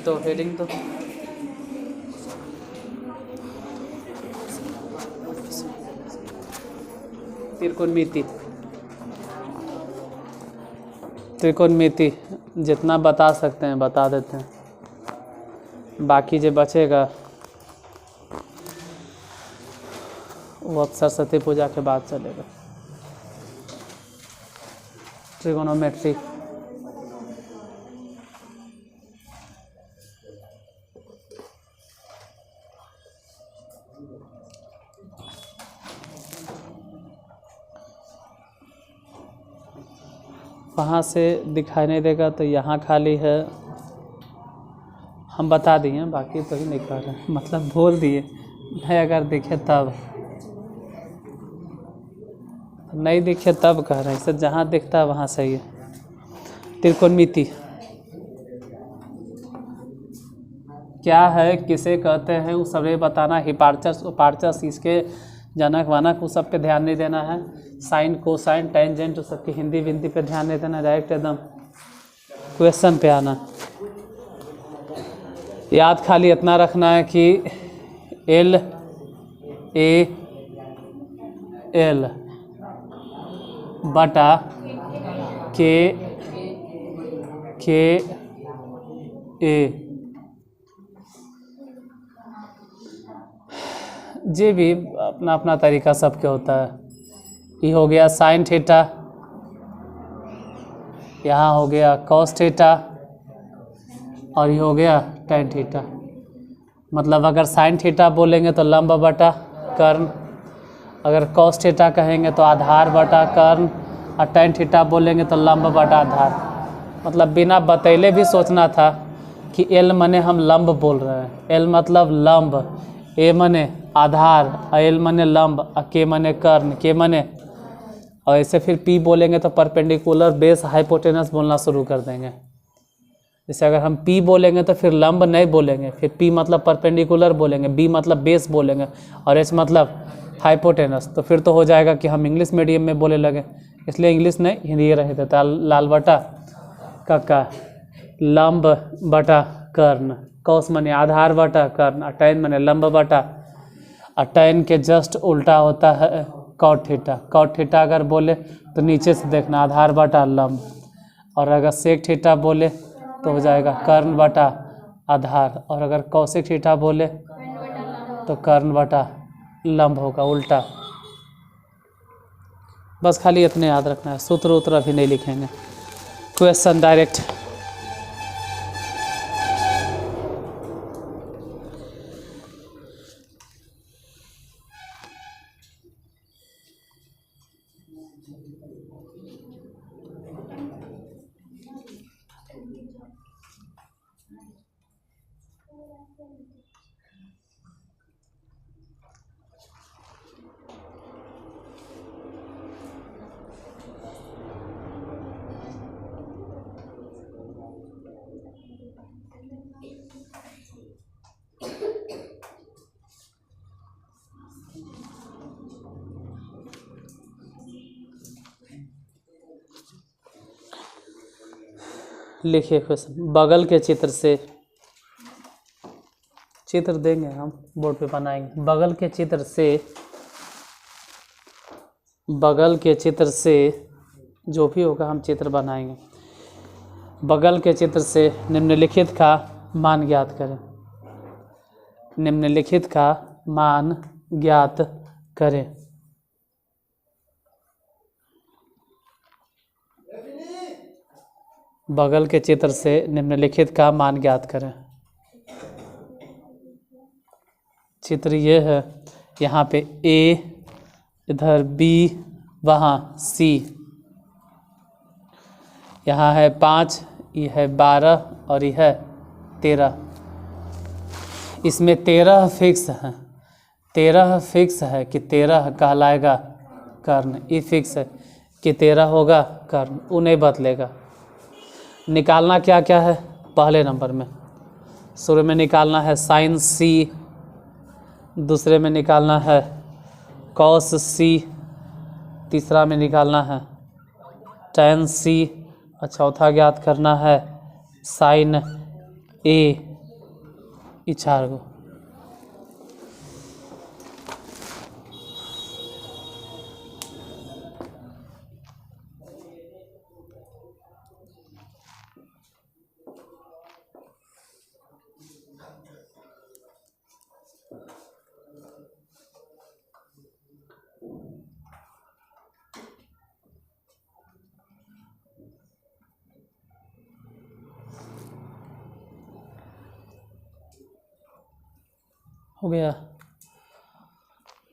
तो हेडिंग तो त्रिकोणमिति त्रिकोणमिति जितना बता सकते हैं बता देते हैं, बाकी जो बचेगा वो अब सरस्वती पूजा के बाद चलेगा। ट्रिगोनोमेट्री वहाँ से दिखाई नहीं देगा तो यहाँ खाली है, हम बता दिए, बाकी तो ही नहीं कर रहे हैं, मतलब बोल दिए नहीं, अगर दिखे तब, नहीं दिखे तब कह रहे हैं, इससे जहाँ दिखता है वहाँ सही है। त्रिकोणमिति क्या है, किसे कहते हैं, वो सब बताना। हिपार्चस उपार्चस, इसके जनक वनक वो सब पे ध्यान नहीं देना है। साइन कोसाइन टेंजेंट वो सबकी हिंदी विंदी पे ध्यान नहीं देना, डायरेक्ट एकदम क्वेश्चन पे आना। याद खाली इतना रखना है कि एल ए एल बटा के ए, जे भी अपना अपना तरीका सबके होता है। ये हो गया साइन थीटा, यहाँ हो गया कॉस थीटा, और ये हो गया टेन थीटा। मतलब अगर साइन थीटा बोलेंगे तो लंब बटा कर्ण, अगर कॉस थीटा कहेंगे तो आधार बटा कर्ण, और टेन थीटा बोलेंगे तो लंब बटा आधार। मतलब बिना बतैले भी सोचना था कि एल मने हम लंब बोल रहे हैं, एल मतलब लंब, ए मने आधार, एल मने लंब, के मने कर्ण, के मने, और ऐसे फिर पी बोलेंगे तो परपेंडिकुलर बेस हाइपोटेनस बोलना शुरू कर देंगे। जैसे अगर हम पी बोलेंगे तो फिर लंब नहीं बोलेंगे, फिर पी मतलब परपेंडिकुलर बोलेंगे, बी मतलब बेस बोलेंगे, और एच मतलब हाइपोटेनस। तो फिर तो हो जाएगा कि हम इंग्लिश मीडियम में बोले लगे, इसलिए इंग्लिश नहीं हिंदी रहे देता। लाल बटा कक्का, लंब बटा कर्ण, कौस मने आधार बटा कर्ण, टेन मने लंब बटा, और टेन के जस्ट उल्टा होता है कॉट थीटा। कॉट थीटा अगर बोले तो नीचे से देखना आधार बटा लंब, और अगर सेक थीटा बोले तो हो जाएगा कर्ण बटा आधार, और अगर कौशिक थीटा बोले तो कर्ण बटा लंब होगा उल्टा। बस खाली इतने याद रखना है, सूत्र उत्र अभी नहीं लिखेंगे, क्वेश्चन डायरेक्ट। लिखिए क्वेश्चन। बगल के चित्र से, चित्र देंगे हम बोर्ड पे बनाएंगे। बगल के चित्र से, बगल के चित्र से जो भी होगा हम चित्र बनाएंगे। बगल के चित्र से निम्नलिखित का मान ज्ञात करें। निम्नलिखित का मान ज्ञात करें। बगल के चित्र से निम्नलिखित का मान ज्ञात करें। चित्र ये है, यहाँ पे ए, इधर बी, वहाँ सी, यहाँ है 5, ये है 12 और ये है 13। इसमें 13 फिक्स हैं, 13 फिक्स है कि 13 कहलाएगा कर्ण, ई फिक्स है कि 13 होगा कर्ण, वो नहीं बदलेगा। निकालना क्या क्या है, पहले नंबर में शुरू में निकालना है साइन सी, दूसरे में निकालना है कॉस सी, तीसरा में निकालना है टैन सी, और चौथा ज्ञात करना है साइन ए। ये 4 गो। हो गया।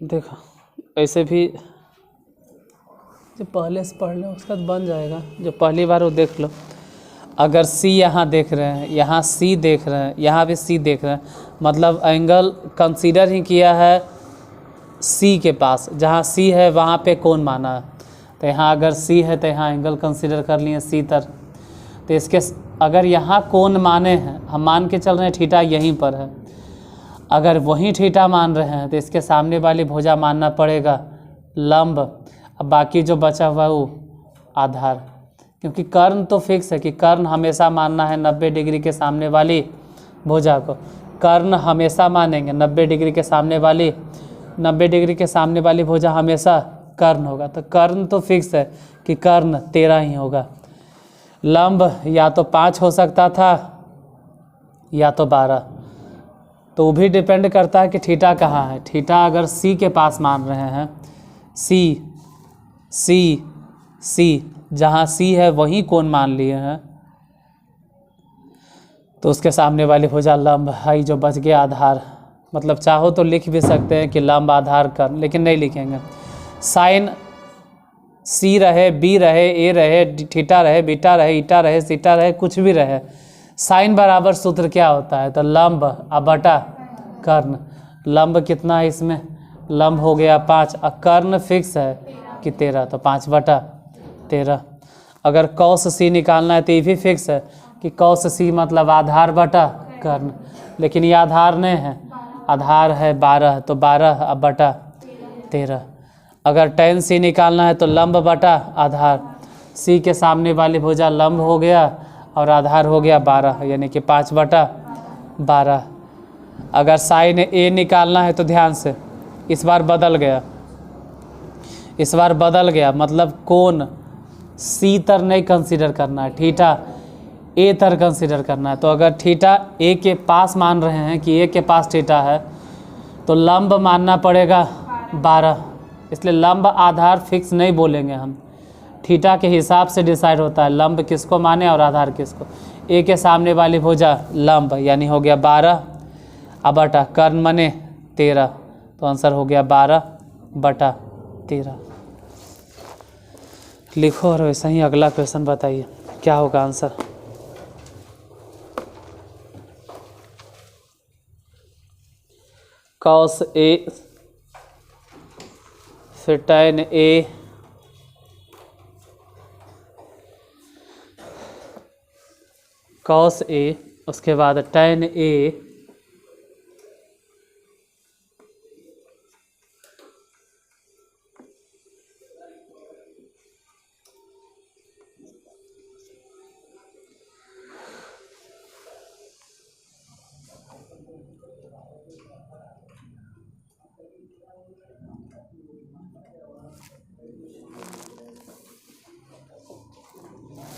देखो ऐसे भी जो पहले से पढ़ लो उसका तो बन जाएगा, जो पहली बार वो देख लो। अगर सी यहाँ देख रहे हैं, यहाँ सी देख रहे हैं, यहाँ भी सी देख रहे हैं, मतलब एंगल कंसीडर ही किया है सी के पास, जहाँ सी है वहाँ पे कोण माना है। तो यहाँ अगर सी है तो यहाँ एंगल कंसीडर कर लिए सी तर। तो इसके अगर यहाँ कोण माने हैं, हम मान के चल रहे हैं थीटा यहीं पर है, अगर वहीं थीटा मान रहे हैं तो इसके सामने वाली भुजा मानना पड़ेगा लंब। अब बाकी जो बचा हुआ वो आधार, क्योंकि कर्ण तो फिक्स है कि कर्ण हमेशा मानना है 90 डिग्री के सामने वाली भुजा को। कर्ण हमेशा मानेंगे 90 डिग्री के सामने वाली, 90 डिग्री के सामने वाली भुजा हमेशा कर्ण होगा। तो कर्ण तो फिक्स है कि कर्ण 13 ही होगा। लंब या तो 5 हो सकता था या तो 12, तो वो भी डिपेंड करता है कि थीटा कहाँ है। थीटा अगर सी के पास मान रहे हैं, सी सी सी, जहाँ सी है वहीं कोण मान लिए हैं, तो उसके सामने वाली भुजा लंब है। जो बच गया आधार, मतलब चाहो तो लिख भी सकते हैं कि लंब आधार कर्ण, लेकिन नहीं लिखेंगे। साइन सी रहे, बी रहे, ए रहे, थीटा रहे, बीटा रहे, ईटा रहे, सीटा रहे, कुछ भी रहे, साइन बराबर सूत्र क्या होता है, तो लंब बटा कर्ण। लंब कितना है इसमें, लंब हो गया 5, और कर्ण फिक्स है कि 13, तो 5/13। अगर कॉस सी निकालना है तो ये भी फिक्स है कि कॉस सी मतलब आधार बटा कर्ण, लेकिन ये आधार नहीं है, आधार है 12, तो 12/13। अगर tan सी निकालना है तो लंब बटा आधार, सी के सामने वाली भुजा लंब हो गया और आधार हो गया 12, यानी कि 5/12। अगर साइन ए निकालना है तो ध्यान से इस बार बदल गया, इस बार बदल गया, मतलब कोण सी तर नहीं कंसीडर करना है, थीटा ए तर कंसीडर करना है। तो अगर थीटा ए के पास मान रहे हैं कि ए के पास थीटा है, तो लंब मानना पड़ेगा 12, इसलिए लंब आधार फिक्स नहीं बोलेंगे हम, थीटा के हिसाब से डिसाइड होता है लंब किसको माने और आधार किसको। ए के सामने वाली भुजा लंब, यानी हो गया 12 बटा कर्ण माने 13, तो आंसर हो गया 12/13। लिखो और वैसा ही अगला क्वेश्चन बताइए क्या होगा आंसर। कॉस ए फिर टैन ए, कॉस ए, उसके बाद टैन ए,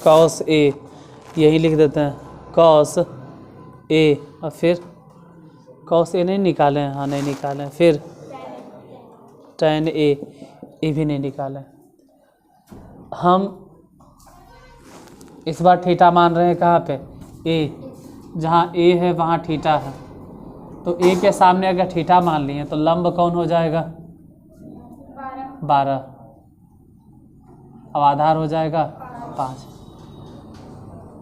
कॉस ए, यही लिख देते हैं कॉस ए, और फिर कॉस ए नहीं निकाले हैं, हाँ नहीं निकाले हैं, फिर टैन ए, ये भी नहीं निकाले। हम इस बार थीटा मान रहे हैं कहाँ पे, ए, जहाँ ए है वहाँ थीटा है, तो ए के सामने अगर थीटा मान लिए तो लंब कौन हो जाएगा 12, अब आधार हो जाएगा 5।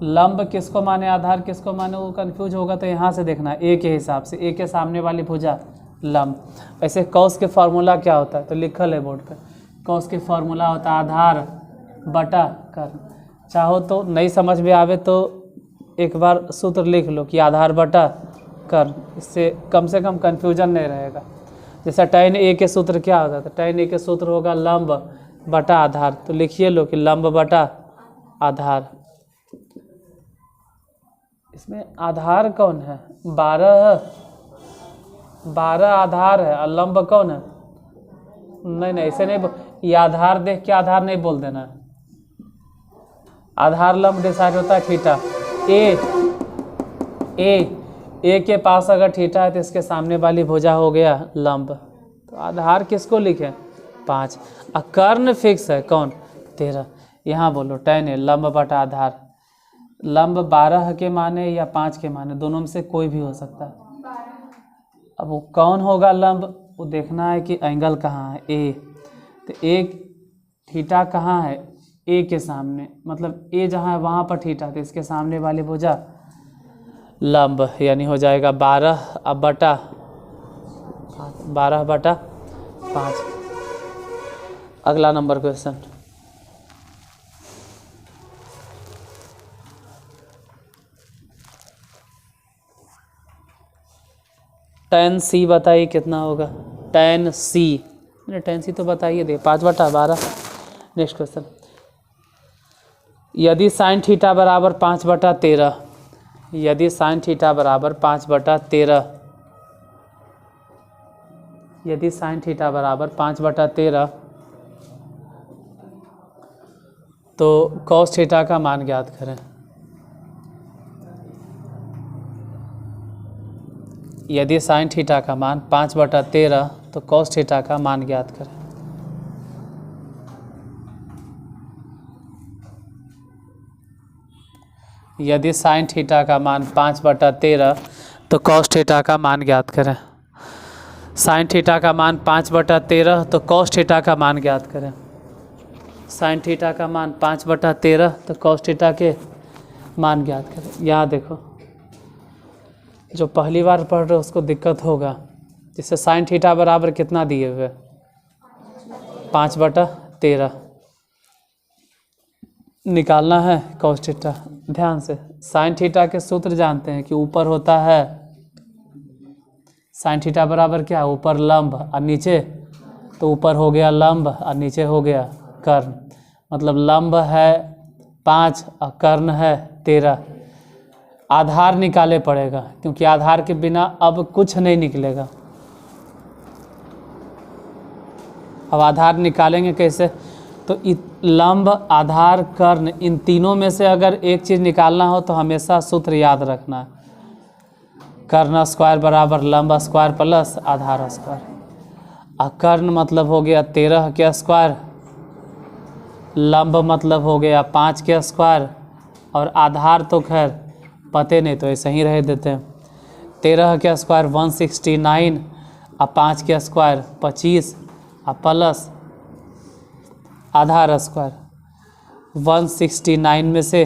लंब किसको माने आधार किसको माने वो कंफ्यूज होगा, तो यहाँ से देखना ए के हिसाब से, ए के सामने वाली भुजा लंब। ऐसे कॉस के फार्मूला क्या होता है, तो लिखल है बोर्ड पे, कॉस के फार्मूला होता है आधार बटा कर्ण। चाहो तो नहीं समझ में आवे तो एक बार सूत्र लिख लो कि आधार बटा कर्ण, इससे कम से कम कन्फ्यूजन नहीं रहेगा। जैसा tan a के सूत्र क्या होता है, तो tan a के सूत्र होगा लंब बटा आधार, तो लिखिए लो कि लंब बटा आधार। इसमें आधार कौन है, 12 आधार है और लंब कौन है, नहीं ऐसे नहीं, ये आधार देख के आधार नहीं बोल देना है। आधार लंब डिसाइड होता है थीटा। ए के पास अगर थीटा है तो इसके सामने वाली भुजा हो गया लंब। तो आधार किसको लिखे, 5। और कर्ण फिक्स है कौन, 13। यहाँ बोलो tan a लंब बटा आधार। लंब 12 के माने या 5 के माने, दोनों में से कोई भी हो सकता है। अब वो कौन होगा लंब, वो देखना है कि एंगल कहाँ है, ए। तो एक थीटा कहाँ है, ए के सामने, मतलब ए जहाँ है वहाँ पर थीटा, तो इसके सामने वाली भुजा लंब, यानी हो जाएगा 12 बटा 5। अगला नंबर क्वेश्चन, tan c बताइए कितना होगा, tan c तो बताइए दे, 5/12। नेक्स्ट क्वेश्चन, यदि साइन थीटा बराबर 5/13, यदि साइन थीटा बराबर 5/13, यदि साइन थीटा बराबर 5/13, तो कॉस थीटा का मान ज्ञात करें। यदि साइन थीटा का मान 5/13, तो कॉस थीटा का मान ज्ञात करें। यदि साइन थीटा का मान 5/13, तो कॉस थीटा का मान ज्ञात करें। साइन थीटा का मान 5/13, तो कॉस थीटा का मान ज्ञात करें। साइन थीटा का मान 5/13, तो कॉस थीटा के मान ज्ञात करें। यहाँ देखो, जो पहली बार पढ़ रहे उसको दिक्कत होगा। जिससे साइन थीटा बराबर कितना दिए हुए, 5/13 निकालना है कॉस थीटा। ध्यान से, साइन थीटा के सूत्र जानते हैं कि ऊपर होता है, साइन थीटा बराबर क्या, ऊपर लंब और नीचे, तो ऊपर हो गया लंब और नीचे हो गया कर्ण। मतलब लंब है 5 और कर्ण है 13। आधार निकाले पड़ेगा, क्योंकि आधार के बिना अब कुछ नहीं निकलेगा। अब आधार निकालेंगे कैसे, तो लंब आधार कर्ण इन तीनों में से अगर एक चीज़ निकालना हो तो हमेशा सूत्र याद रखना है, कर्ण स्क्वायर बराबर लंब स्क्वायर प्लस आधार स्क्वायर। और कर्ण मतलब हो गया 13 के स्क्वायर, लंब मतलब हो गया 5 के स्क्वायर, और आधार तो खैर पते नहीं तो ऐसे ही रह देते हैं। 13 के स्क्वायर 169 और 5 के स्क्वायर 25 और प्लस आधार स्क्वायर। 169 में से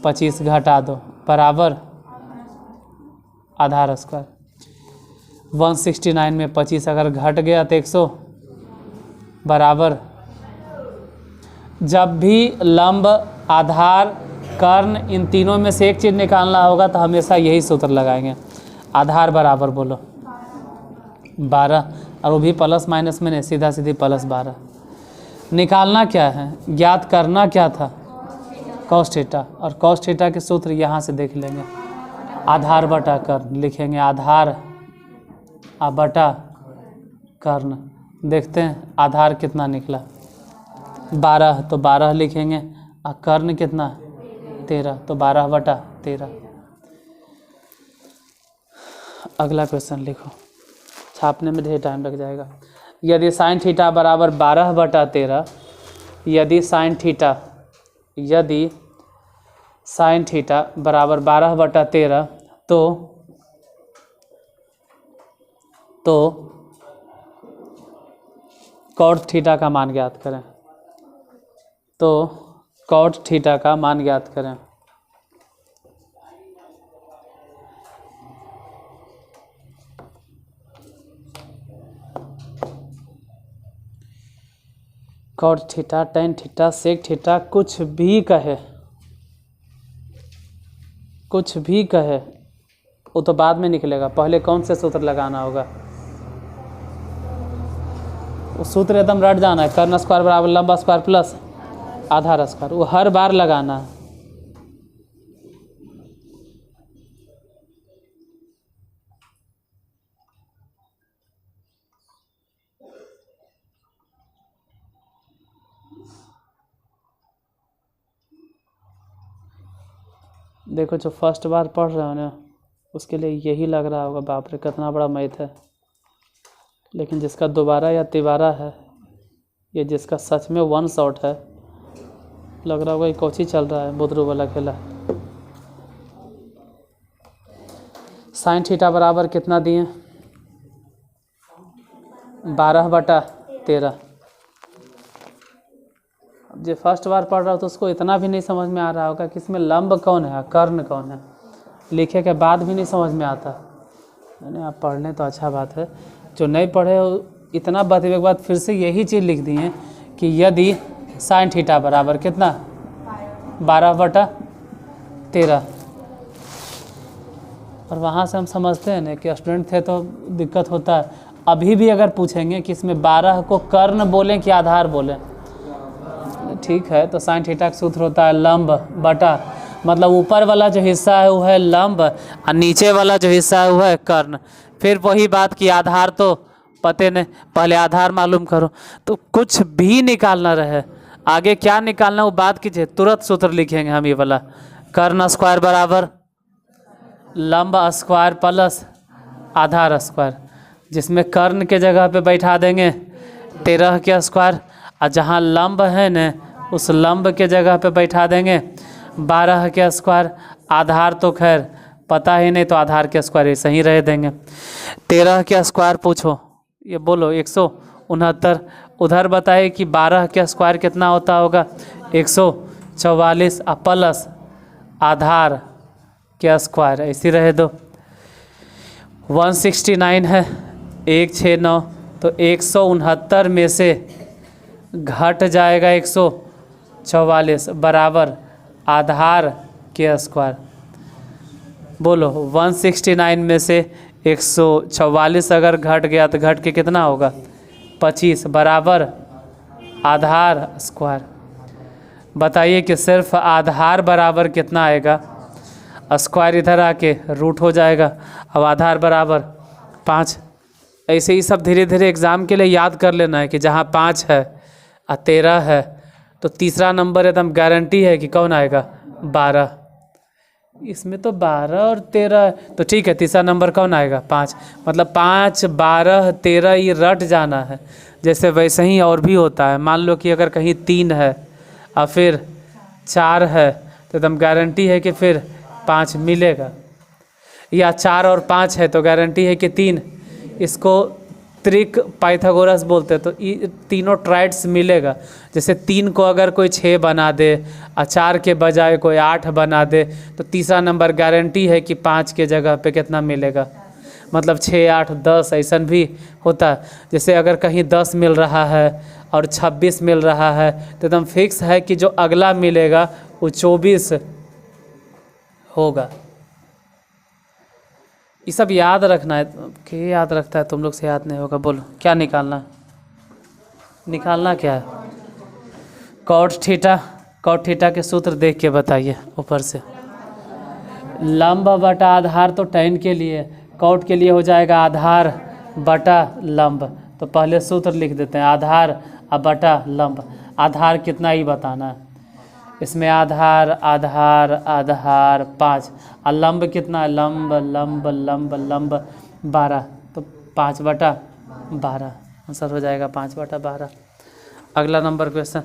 25 घटा दो बराबर आधार स्क्वायर। 169 में 25 अगर घट गया तो 100 बराबर। जब भी लंब आधार कर्ण इन तीनों में से एक चीज़ निकालना होगा तो हमेशा यही सूत्र लगाएंगे, आधार बराबर बोलो 12, और वो भी प्लस माइनस में नहीं, सीधा सीधी +12। निकालना क्या है, ज्ञात करना क्या था, कॉस थीटा, और कॉस थीटा के सूत्र यहाँ से देख लेंगे, आधार बटा कर्ण लिखेंगे, आधार बटा कर्ण। देखते हैं आधार कितना निकला, 12, तो 12 लिखेंगे, और कर्ण कितना 13, तो 12/13। अगला क्वेश्चन लिखो, छापने में ढेर टाइम लग जाएगा। यदि साइन थीटा बराबर 12/13, यदि साइन थीटा बराबर 12/13, तो कॉट थीटा का मान ज्ञात करें। तो कॉट थीटा का मान ज्ञात करें। Cot theta, tan theta, sec theta, कुछ भी कहे वो तो बाद में निकलेगा, पहले कौन से सूत्र लगाना होगा? वो सूत्र एकदम रट जाना है, कर्ण स्क्वायर बराबर लंबा स्क्वायर प्लस आधार स्क्वायर, वो हर बार लगाना है। देखो जो फर्स्ट बार पढ़ रहे हो ना उसके लिए यही लग रहा होगा बाप रे कितना बड़ा मैथ है, लेकिन जिसका दोबारा या तिबारा है, ये जिसका सच में वन शॉट है, लग रहा होगा ये कोची चल रहा है, बुदरू वाला खेला। साइन थीटा बराबर कितना दिए? 12/13। जो फर्स्ट बार पढ़ रहा हो तो उसको इतना भी नहीं समझ में आ रहा होगा कि इसमें लंब कौन है, कर्ण कौन है, लिखे के बाद भी नहीं समझ में आता। मैंने आप पढ़ लें तो अच्छा बात है, जो नहीं पढ़े इतना बताने के बाद फिर से यही चीज़ लिख दी है कि यदि साइन थीटा बराबर कितना 12/13, और वहाँ से हम समझते हैं ना कि स्टूडेंट थे तो दिक्कत होता है। अभी भी अगर पूछेंगे कि इसमें 12 को कर्ण बोलें कि आधार बोलें, ठीक है, तो साइन थीटा का सूत्र होता है लंब बटा, मतलब ऊपर वाला जो हिस्सा है वो है लंब और नीचे वाला जो हिस्सा है वो है कर्ण। फिर वही बात कि आधार तो पते नहीं, पहले आधार मालूम करो। तो कुछ भी निकालना रहे, आगे क्या निकालना वो बात कीजिए, तुरंत सूत्र लिखेंगे हम ये वाला, कर्ण स्क्वायर बराबर लंब स्क्वायर प्लस आधार स्क्वायर, जिसमें कर्ण के जगह पे बैठा देंगे 13 के स्क्वायर, और जहाँ लंब है न उस लंब के जगह पे बैठा देंगे 12 के स्क्वायर। आधार तो खैर पता ही नहीं, तो आधार के स्क्वायर ऐसे ही रह देंगे। 13 के स्क्वायर पूछो, ये बोलो 169। उधर बताए कि 12 के स्क्वायर कितना होता होगा 144, प्लस आधार के स्क्वायर ऐसे रहे दो। 169 है 169, तो 169 में से घट जाएगा 144 बराबर आधार के स्क्वायर। बोलो 169 में से 144 अगर घट गया तो घट के कितना होगा 25 बराबर आधार स्क्वायर। बताइए कि सिर्फ आधार बराबर कितना आएगा, स्क्वायर इधर आके रूट हो जाएगा, अब आधार बराबर 5। ऐसे ही सब धीरे धीरे एग्ज़ाम के लिए याद कर लेना है कि जहाँ 5 है और 13 है तो तीसरा नंबर एकदम गारंटी है कि कौन आएगा 12। इसमें तो 12 और 13 है, तो ठीक है तीसरा नंबर कौन आएगा 5, मतलब 5 12 13 ये रट जाना है। जैसे वैसे ही और भी होता है, मान लो कि अगर कहीं 3 है और फिर 4 है तो एकदम गारंटी है कि फिर 5 मिलेगा, या 4 और 5 है तो गारंटी है कि 3। इसको त्रिक पाइथागोरस बोलते हैं, तो ये तीनों ट्राइड्स मिलेगा। जैसे 3 को अगर कोई 6 बना दे और 4 के बजाय कोई 8 बना दे तो तीसरा नंबर गारंटी है कि 5 के जगह पे कितना मिलेगा, मतलब 6 8 10 ऐसा भी होता है। जैसे अगर कहीं 10 मिल रहा है और 26 मिल रहा है तो एकदम फिक्स है कि जो अगला मिलेगा वो 24 होगा। ये सब याद रखना है, कि याद रखता है तुम लोग से याद नहीं होगा। बोलो क्या निकालना है, निकालना क्या है? कॉट थीटा के सूत्र देख के बताइए ऊपर से। लंब बटा आधार तो टैन के लिए, कॉट के लिए हो जाएगा आधार बटा लंब। तो पहले सूत्र लिख देते हैं, आधार बटा लंब। आधार कितना ही बताना है, इसमें आधार आधार आधार 5 और लंब कितना है, लंब लंब लंब लंब 12, तो 5/12 आंसर हो जाएगा 5/12। अगला नंबर क्वेश्चन,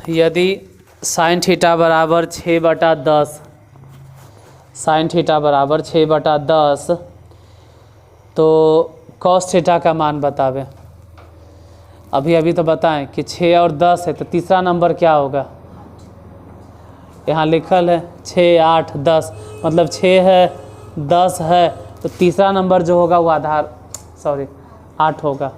यदि साइन थीटा बराबर 6/10, साइन थीटा बराबर 6/10 तो कॉस थीटा का मान बतावें। अभी तो बताएं कि 6 और 10 है तो तीसरा नंबर क्या होगा? यहाँ लिखल है 6 8 10, मतलब 6 है 10 है तो तीसरा नंबर जो होगा वो आधार 8 होगा।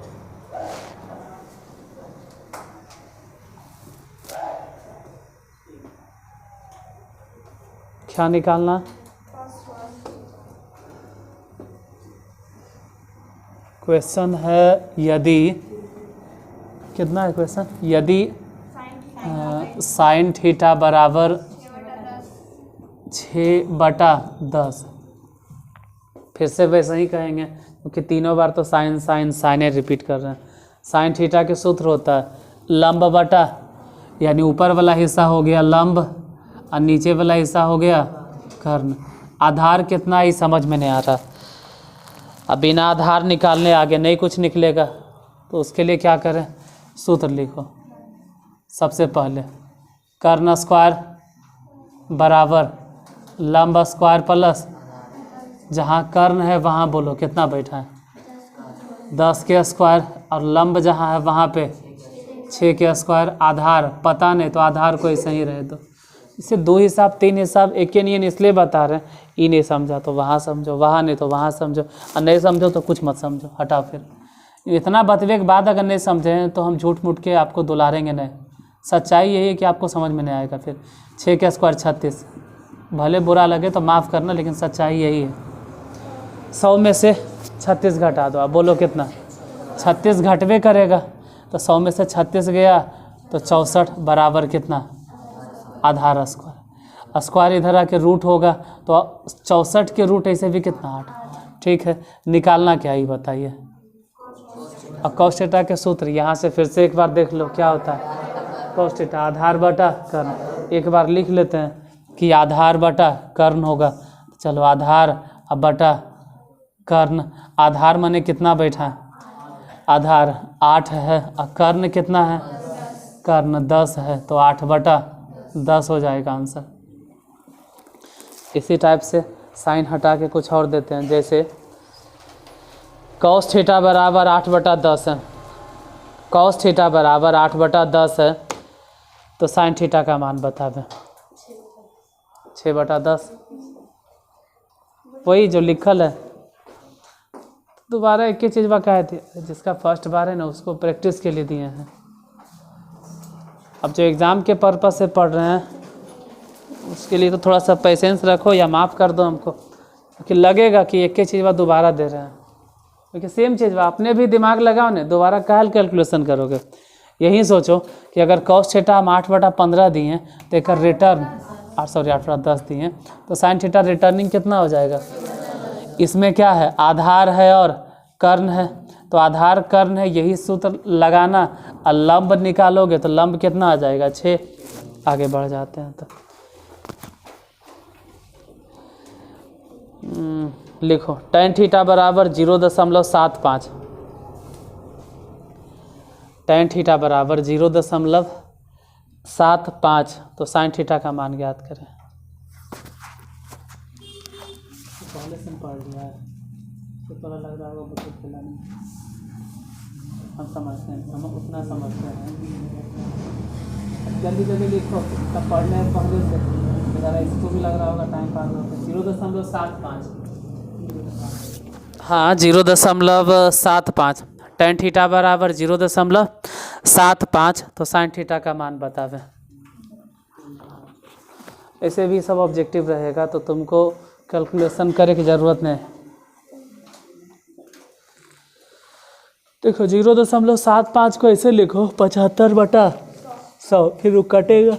क्या निकालना? क्वेश्चन है यदि, कितना है क्वेश्चन? यदि साइन थीटा बराबर 6/10, फिर से वैसे ही कहेंगे क्योंकि तीनों बार तो साइन साइन साइने रिपीट कर रहे हैं। साइन थीटा के सूत्र होता है लंब बटा, यानी ऊपर वाला हिस्सा हो गया लंब और नीचे वाला हिस्सा हो गया कर्ण। आधार कितना ही समझ में नहीं आ रहा। अब बिना आधार निकालने आगे नहीं कुछ निकलेगा, तो उसके लिए क्या करें? सूत्र लिखो। सबसे पहले कर्ण स्क्वायर बराबर लंब स्क्वायर प्लस, जहाँ कर्ण है वहाँ बोलो कितना बैठा है 10 के स्क्वायर, और लंब जहाँ है वहाँ पे 6 के स्क्वायर। आधार पता नहीं तो आधार को ऐसे ही रहे दो। इसे 2 हिसाब 3 हिसाब एक ही नहीं इसलिए बता रहे हैं, ये नहीं समझा तो वहाँ समझो, वहाँ नहीं तो वहाँ समझो, और नहीं समझो तो कुछ मत समझो, हटाओ। फिर इतना बतवे के बाद अगर नहीं समझे तो हम झूठ मूठ के आपको दुलारेंगे नहीं। सच्चाई यही है कि आपको समझ में नहीं आएगा। फिर 6 के स्क्वायर 36, भले बुरा लगे तो माफ़ करना, लेकिन सच्चाई यही है। 100 में से 36 घटा दो, आप बोलो कितना? 36 घटवे करेगा, तो 100 में से 36 गया तो 64 बराबर कितना? आधार स्क्वायर। स्क्वायर इधर आके रूट होगा तो 64 के रूट ऐसे भी कितना? 8। ठीक है, निकालना क्या ही बताइए। और कॉस थीटा के सूत्र यहाँ से फिर से एक बार देख लो क्या होता है। कॉस थीटा आधार बटा कर्ण, एक बार लिख लेते हैं कि आधार बटा कर्ण होगा। चलो आधार अब बटा कर्ण। आधार माने कितना बैठा है? आधार 8 है, और कर्ण कितना है? कर्ण 10 है, तो 8/10 हो जाएगा आंसर। इसी टाइप से साइन हटा के कुछ और देते हैं, जैसे कॉस थीटा बराबर 8/10 है। कॉस थीटा बराबर 8/10 है, तो साइन थीटा का मान बता दें। 6/10 वही जो लिखल है। दोबारा एक ही चीज़ बकाया थी, जिसका फर्स्ट बार है ना उसको प्रैक्टिस के लिए दिए हैं। अब जो एग्ज़ाम के पर्पज़ से पढ़ रहे हैं उसके लिए तो थोड़ा सा पेशेंस रखो या माफ़ कर दो हमको, क्योंकि लगेगा कि एक ही चीज़ दोबारा दे रहे हैं, क्योंकि सेम चीज़ अपने भी दिमाग लगाओ ना, दोबारा काल कैलकुलेशन करोगे। यही सोचो कि अगर कॉस थीटा हम 8/15 दिए हैं तो एक रिटर्न 8/10 दिए हैं, तो साइन थीटा रिटर्निंग कितना हो जाएगा? इसमें क्या है? आधार है और कर्ण है, तो आधार कर्ण है, यही सूत्र लगाना। और लंब निकालोगे तो लंब कितना आ जाएगा? 6। आगे बढ़ जाते हैं तो लिखो tan थीटा बराबर 0.75। tan थीटा बराबर 0.75, तो साइन थीटा का मान ज्ञात करें। पहले से पढ़ लिया है तो पता लग रहा होगा बच्चे खिलाने, हम समझते हैं, हम उतना समझते हैं। जल्दी जल्दी लिखो, तब पढ़ने पहले से ज़रा इसको भी लग रहा होगा टाइम पास होगा। 0.75, हाँ 0.75। tan थीटा बराबर 0.75, तो साइन थीटा का मान बतावें। ऐसे भी सब ऑब्जेक्टिव रहेगा तो तुमको कैलकुलेशन करे की ज़रूरत नहीं। देखो 0.75 को ऐसे लिखो 75/100, फिर वो कटेगा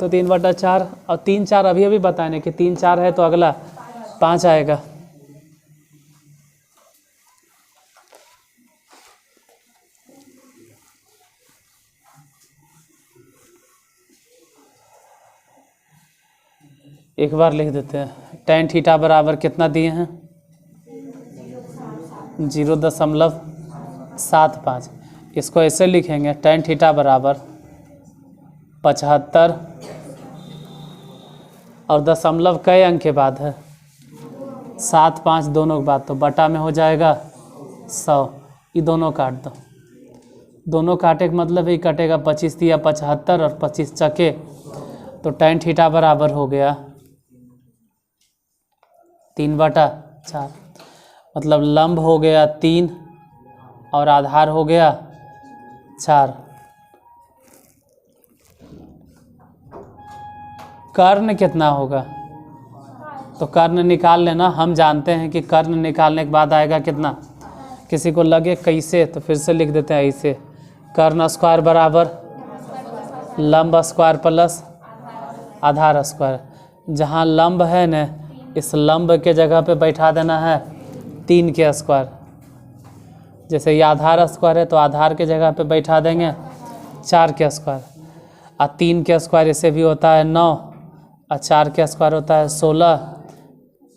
तो 3/4, और 3/4 अभी अभी बताने कि 3/4 है तो अगला 5 आएगा। एक बार लिख देते हैं। tan थीटा बराबर कितना दिए हैं? 0.75। इसको ऐसे लिखेंगे tan थीटा बराबर 75, और दशमलव कई अंक के बाद है? 7 5 दोनों के बाद, तो बटा में हो जाएगा 100। ये दोनों काट दो, दोनों काटे का मतलब ही कटेगा 25 दिया 75 और 25 चके, तो tan थीटा बराबर हो गया 3/4। मतलब लंब हो गया 3 और आधार हो गया 4। कर्ण कितना होगा? तो कर्ण निकाल लेना। हम जानते हैं कि कर्ण निकालने के बाद आएगा कितना। किसी को लगे कैसे तो फिर से लिख देते हैं ऐसे। कर्ण स्क्वायर बराबर लंब स्क्वायर प्लस आधार स्क्वायर। जहाँ लंब है न, इस लंब के जगह पे बैठा देना है 3 के स्क्वायर। जैसे ये आधार स्क्वायर है तो आधार के जगह पे बैठा देंगे 4 के स्क्वायर। और 3 के स्क्वायर इसे भी होता है 9 और 4 के स्क्वायर होता है 16।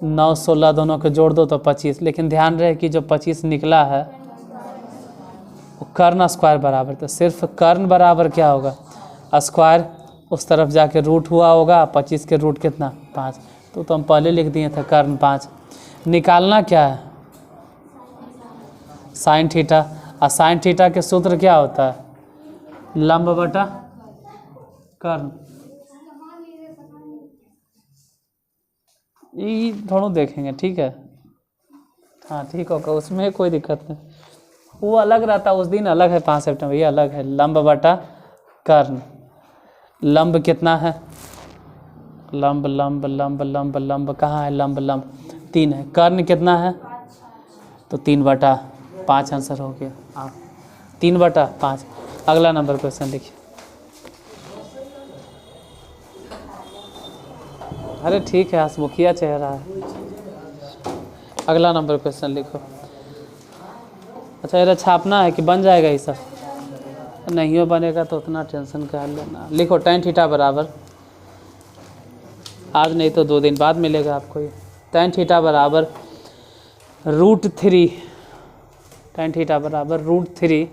9 16 दोनों को जोड़ दो तो 25। लेकिन ध्यान रहे कि जो 25 निकला है वो कर्ण स्क्वायर बराबर, तो सिर्फ कर्ण बराबर क्या होगा? स्क्वायर उस तरफ जाके रूट हुआ होगा। 25 के रूट कितना? 5। तो हम पहले लिख दिए थे कर्ण 5। निकालना क्या है? Sine theta. और साइन थीटा के सूत्र क्या होता है? लंब बटा कर्ण। ये थोड़ा देखेंगे, ठीक है? हाँ ठीक होगा, उसमें कोई दिक्कत नहीं। वो अलग रहता, उस दिन अलग है 5 सितंबर, ये अलग है। लंब बटा कर्ण। लंब कितना है? लंब लंब लंब लंब लंब कहाँ है? लंब लंब 3 है। कर्ण कितना है? तो 3/5 आंसर हो गया। हाँ 3/5। अगला नंबर क्वेश्चन लिखिए। अरे ठीक है, हंसमुखिया चेहरा है। अगला नंबर क्वेश्चन लिखो। अच्छा ये छापना है कि बन जाएगा ये सब? नहीं हो बनेगा तो उतना टेंशन कर लेना। लिखो tan थीटा बराबर, आज नहीं तो 2 दिन बाद मिलेगा आपको ये। tan थीटा बराबर √3। tan थीटा बराबर √3।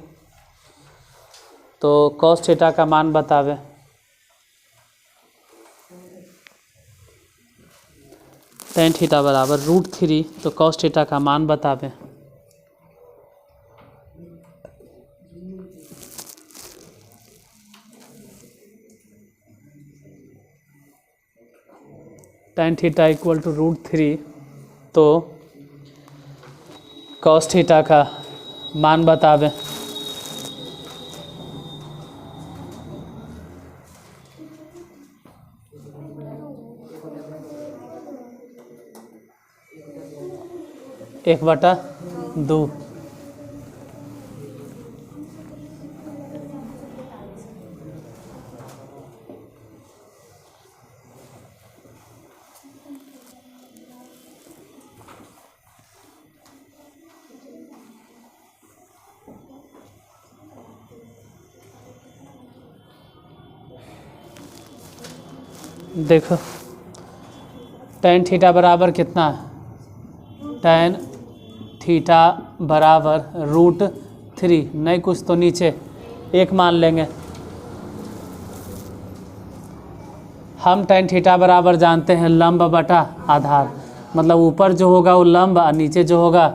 तो cos थीटा का मान बतावे। tan थीटा बराबर √3, तो cos थीटा का मान बतावे। tan थीटा इक्वल टू √3, तो cos थीटा का मान बतावे। एक बटा 2। देखो tan थीटा बराबर कितना है? tan थीटा बराबर √3, नहीं कुछ तो नीचे 1 मान लेंगे। हम tan थीटा बराबर जानते हैं लंब बटा आधार, मतलब ऊपर जो होगा वो लंब और नीचे जो होगा,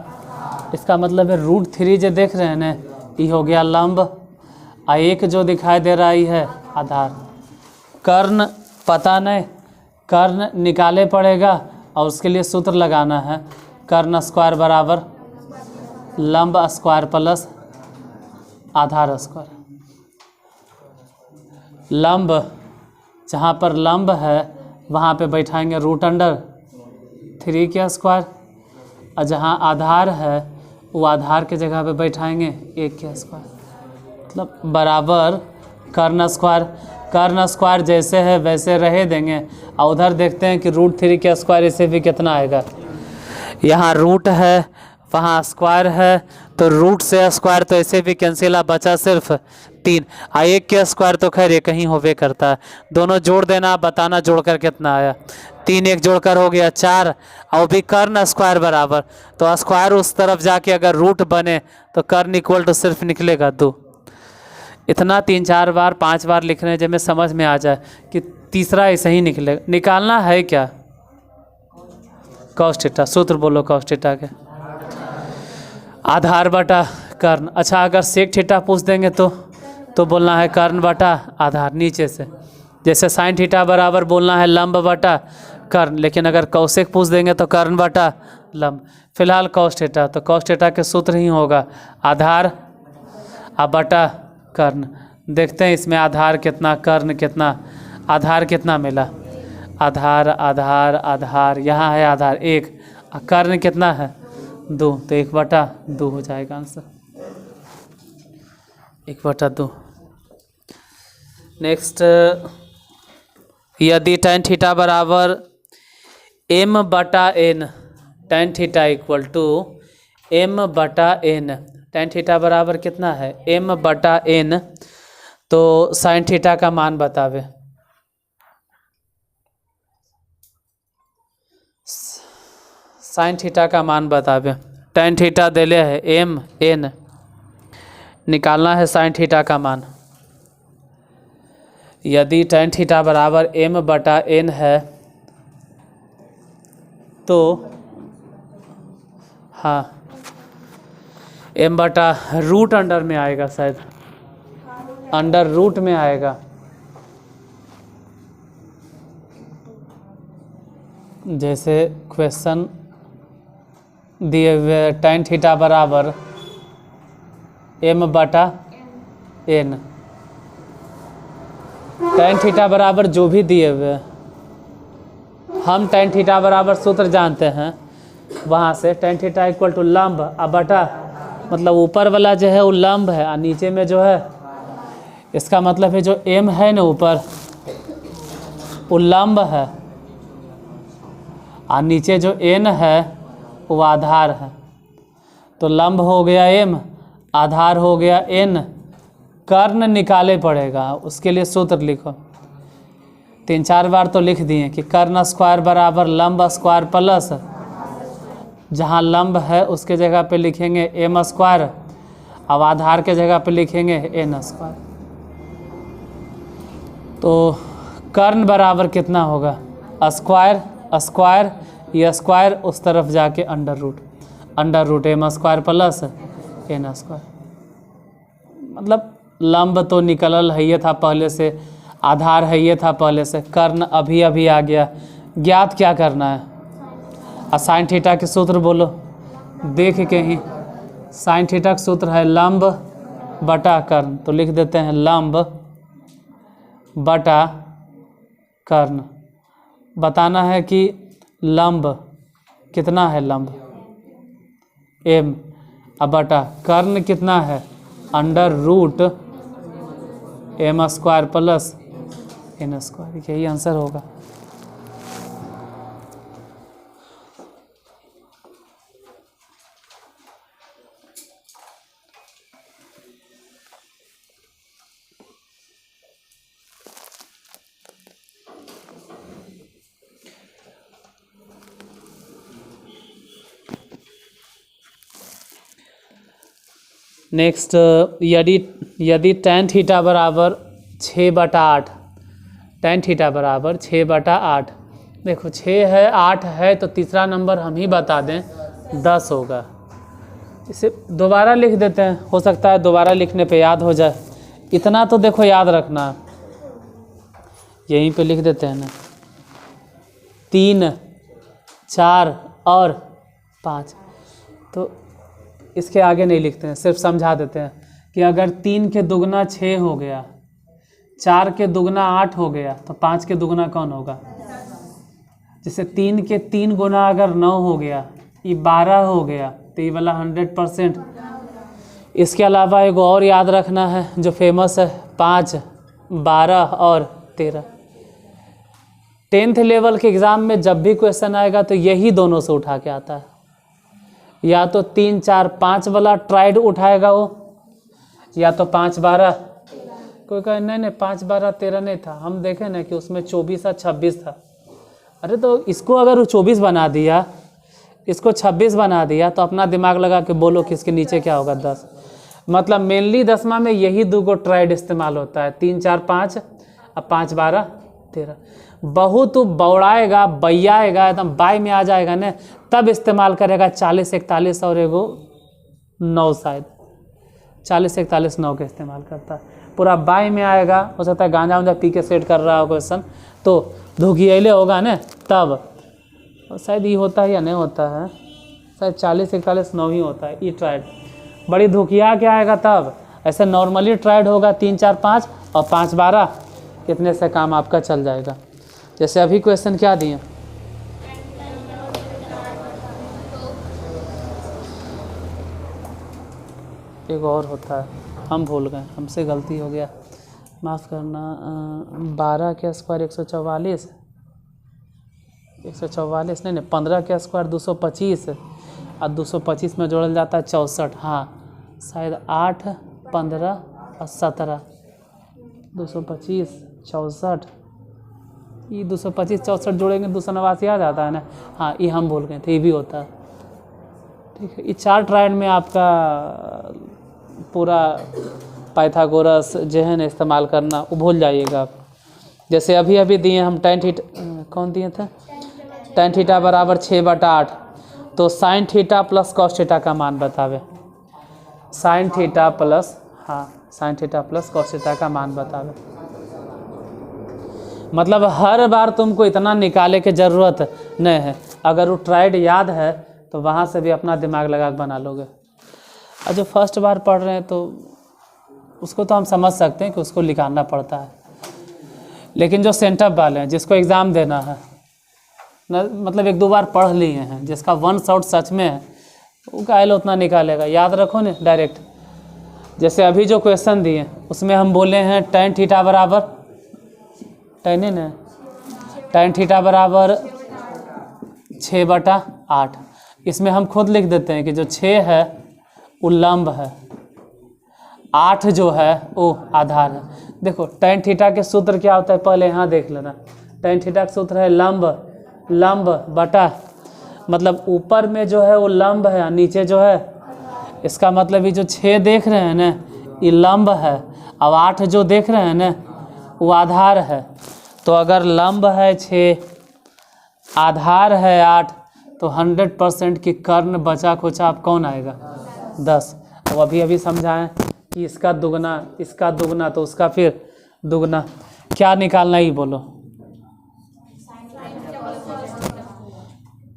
इसका मतलब है √3 जो देख रहे हैं ना, ये हो गया लंब और 1 जो दिखाई दे रहा है आधार। कर्ण पता नहीं, कर्ण निकाले पड़ेगा और उसके लिए सूत्र लगाना है। कर्ण स्क्वायर बराबर लंब स्क्वायर प्लस आधार स्क्वायर। लंब जहाँ पर लंब है वहाँ पे बैठाएंगे √3 के स्क्वायर, और जहाँ आधार है वो आधार के जगह पे बैठाएंगे 1 के स्क्वायर, मतलब बराबर कर्ण स्क्वायर। कर्ण स्क्वायर जैसे है वैसे रहे देंगे, और उधर देखते हैं कि √3 के स्क्वायर इसे भी कितना आएगा। यहाँ रूट है वहाँ स्क्वायर है, तो रूट से स्क्वायर तो ऐसे भी कैंसिल, बचा सिर्फ 3। 1 के स्क्वायर तो खैर ये कहीं होवे करता है। दोनों जोड़ देना, बताना जोड़कर कितना आया। 3 1 जोड़कर हो गया 4, और भी कर्ण स्क्वायर बराबर, तो स्क्वायर उस तरफ जाके अगर रूट बने तो कर्ण इक्वल टू सिर्फ निकलेगा 2। इतना 3 4 बार 5 बार लिखने जब में समझ में आ जाए कि तीसरा ऐसे ही निकलेगा। निकालना है क्या? cos theta. सूत्र बोलो cos थीटा के। आधार बटा कर्ण। अच्छा अगर sec थीटा पूछ देंगे तो बोलना है कर्ण बटा आधार नीचे से। जैसे sin थीटा बराबर बोलना है लंब बटा कर्ण, लेकिन अगर कौशिक पूछ देंगे तो कर्ण बटा लंब। फिलहाल कॉस थीटा, तो कॉस थीटा के सूत्र ही होगा आधार बटा कर्ण। देखते हैं इसमें आधार कितना, कर्ण कितना। आधार कितना मिला, आधार आधार आधार, यहाँ है आधार 1, कर्ण कितना है 2, तो 1/2 हो जाएगा आंसर, 1/2। नेक्स्ट, यदि tan थीटा बराबर m/n, tan theta equal to m/n, tan theta बराबर कितना है m/n, तो sin थीटा का मान बतावे। sin थीटा का मान बतावे। tan थीटा देले है mn, निकालना है sin थीटा का मान। यदि tan थीटा बराबर m/n है तो हाँ m/रूट अंडर में आएगा, शायद अंडर रूट में आएगा। जैसे क्वेश्चन दिए हुए tan थीटा बराबर m/n, tan थीटा बराबर जो भी दिए हुए, हम tan थीटा बराबर सूत्र जानते हैं, वहाँ से tan थीटा इक्वल टू लंब बटा, मतलब ऊपर वाला जो है वो लंब है और नीचे में जो है, इसका मतलब है जो m है ना ऊपर वो लंब है और नीचे जो n है वो आधार है। तो लंब हो गया m, आधार हो गया n, कर्ण निकाले पड़ेगा, उसके लिए सूत्र लिखो। 3-4 बार तो लिख दिए कि कर्ण स्क्वायर बराबर लंब स्क्वायर प्लस, जहाँ लंब है उसके जगह पे लिखेंगे m स्क्वायर, अब आधार के जगह पे लिखेंगे n स्क्वायर। तो कर्ण बराबर कितना होगा, स्क्वायर स्क्वायर, ये स्क्वायर उस तरफ जाके under root m square plus n square. मतलब लंब तो निकलल है ये था पहले से, आधार है ये था पहले से, कर्ण अभी अभी आ गया। ज्ञात क्या करना है, साइन थीटा के सूत्र बोलो देख के ही। साइन थीटा का सूत्र है लंब बटा कर्ण, तो लिख देते हैं लंब बटा कर्ण। बताना है कि लंब कितना है, लंब m, अब बटा कर्ण कितना है under root m square plus n square, यही आंसर होगा। नेक्स्ट, यदि tan थीटा बराबर 6/8, tan थीटा बराबर 6/8, देखो 6 है 8 है तो तीसरा नंबर हम ही बता दें 10 होगा। इसे दोबारा लिख देते हैं, हो सकता है दोबारा लिखने पे याद हो जाए। इतना तो देखो याद रखना, यहीं पे लिख देते हैं ना, 3 4 और 5, तो इसके आगे नहीं लिखते हैं, सिर्फ समझा देते हैं कि अगर 3 के दुगना 6 हो गया, 4 के दुगना 8 हो गया, तो 5 के दुगना कौन होगा। जैसे 3 के 3 गुना अगर 9 हो गया, ये 12 हो गया, तो ये वाला 100%। इसके अलावा एक और याद रखना है जो फेमस है, 5 12 और 13। 10th लेवल के एग्ज़ाम में जब भी क्वेश्चन आएगा तो यही दोनों से उठा के आता है, या तो 3 4 5 वाला ट्राइड उठाएगा वो, या तो 5 12। कोई कहे नहीं 5 12 13 नहीं था, हम देखें ना कि उसमें 24 और 26 था। अरे तो इसको अगर वो 24 बना दिया, इसको 26 बना दिया, तो अपना दिमाग लगा के बोलो कि इसके नीचे क्या होगा 10। मतलब मेनली 10वां में यही 2 गो ट्राइड इस्तेमाल होता है, 3 4 5 और 5 12 13। बहुत बौड़ाएगा बैयाएगा, एकदम बाई में आ जाएगा ना, तब इस्तेमाल करेगा 40 41 और एगो 9, शायद 40 41 9 का इस्तेमाल करता है। पूरा बाई में आएगा, हो सकता है गांजा उंजा पी के सेट कर रहा हो क्वेश्चन, तो धुकियले होगा ना तब, और शायद ये होता है या नहीं होता है, शायद 40-41 9 ही होता है ई ट्राइड। बड़ी धुकिया क्या आएगा तब, ऐसे नॉर्मली ट्राइड होगा 3 4 5 और 5 12, इतने से काम आपका चल जाएगा। जैसे अभी क्वेश्चन क्या दिए, एक और होता है, हम भूल गए, हमसे गलती हो गया, माफ़ करना। 12 के स्क्वायर 144, 144 नहीं 15 के स्क्वायर 225, और 225 में जोड़ल जाता है 64, हाँ शायद 8 15 और 17, 225 64, ये 225 64 जोड़ेंगे 289 आ जाता है ना, हाँ ये हम भूल गए थे, ये भी होता है। ठीक है, ये 4 ट्राइड में आपका पूरा पाइथागोरस जो है ना इस्तेमाल करना वो भूल जाइएगा आप। जैसे अभी दिए हम tan थीटा, कौन दिए थे, tan थीटा बराबर 6/8, तो sin theta plus cos theta का मान बतावे, sin थीटा प्लस, हाँ sin theta plus cos theta का मान बतावे। मतलब हर बार तुमको इतना निकाले की ज़रूरत नहीं है, अगर वो ट्राइड याद है तो वहाँ से भी अपना दिमाग लगा के बना लोगे। और जो फर्स्ट बार पढ़ रहे हैं तो उसको तो हम समझ सकते हैं कि उसको निकालना पड़ता है, लेकिन जो सेंटअप वाले हैं जिसको एग्ज़ाम देना है न, मतलब 1-2 बार पढ़ लिए हैं, जिसका वन शॉट सच में है, वो काहे उतना निकालेगा, याद रखो ना डायरेक्ट। जैसे अभी जो क्वेश्चन दिए उसमें हम बोले हैं tan थीटा बराबर, tan थीटा बराबर 6/8, इसमें हम खुद लिख देते हैं कि जो 6 है वो लंब है, 8 जो है वो आधार है। देखो tan थीटा के सूत्र क्या होता है, पहले यहाँ देख लेना, tan थीटा का सूत्र है लंब बटा, मतलब ऊपर में जो है वो लंब है, नीचे जो है, इसका मतलब ये जो 6 देख रहे हैं ना ये लंब है, अब 8 जो देख रहे हैं ना वो आधार है। तो अगर लंब है 6, आधार है 8, तो 100% की कर्ण बचा खुचा आप कौन आएगा 10। अब अभी समझाएं कि इसका दुगना तो उसका फिर दुगना, क्या निकालना ही बोलो,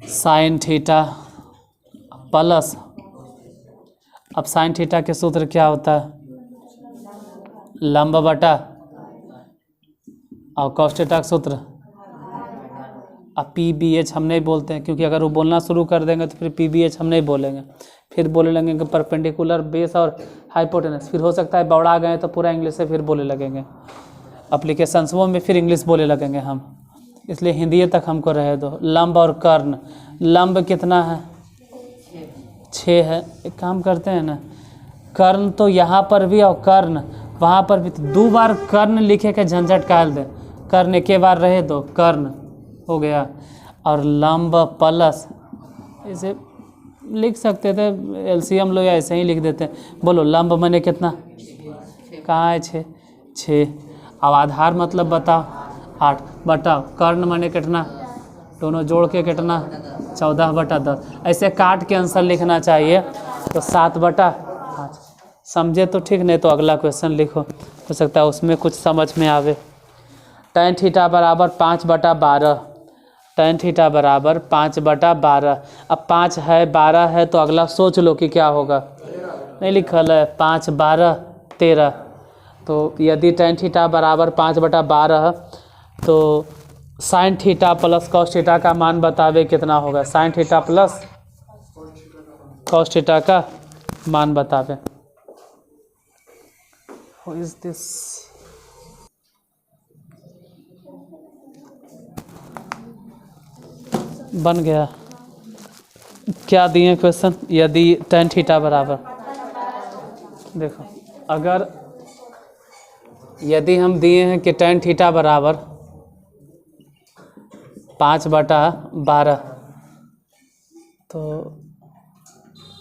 साइन थीटा प्लस, अब साइन थीटा के सूत्र क्या होता है, लंब बटा, और कॉस थीटा का सूत्र, अब PBH हम नहीं बोलते हैं, क्योंकि अगर वो बोलना शुरू कर देंगे तो फिर PBH हम नहीं बोलेंगे, फिर बोले लगेंगे कि परपेंडिकुलर बेस और हाइपोटेनस, फिर हो सकता है बौड़ा गए तो पूरा इंग्लिश से फिर बोले लगेंगे, एप्लीकेशंस वो में फिर इंग्लिश बोले लगेंगे हम, इसलिए हिंदी तक हमको रहे दो। लंब और कर्ण, लंब कितना है 6 है, एक काम करते हैं ना, कर्ण तो यहाँ पर भी और कर्ण वहाँ पर भी, तो 2 बार कर्ण लिखे के झंझट काल दे, कर्ण एक बार रहे दो, कर्ण हो गया, और लंब प्लस, ऐसे लिख सकते थे, LCM लो या ऐसे ही लिख देते हैं। बोलो लंब मैंने कितना, कहाँ है 6, अब आधार मतलब बताओ 8, बताओ कर्ण मैंने कितना, दोनों जोड़ के कितना 14/10, ऐसे काट के आंसर लिखना चाहिए, तो 7/5। समझे तो ठीक, नहीं तो अगला क्वेश्चन लिखो, हो सकता है उसमें कुछ समझ में आवे। tan थीटा बराबर 5/12, tan थीटा बराबर 5/12, अब 5 है 12 है, तो अगला सोच लो कि क्या होगा, नहीं लिखल है 5 12 13, तो यदि tan थीटा बराबर 5/12 तो sine theta plus cos theta का मान बतावे कितना होगा, sign theta plus cos theta का मान बतावे। Who is this? बन गया, क्या दिए क्वेश्चन, यदि tan थीटा बराबर, देखो अगर यदि हम दिए हैं कि tan थीटा बराबर 5/12, तो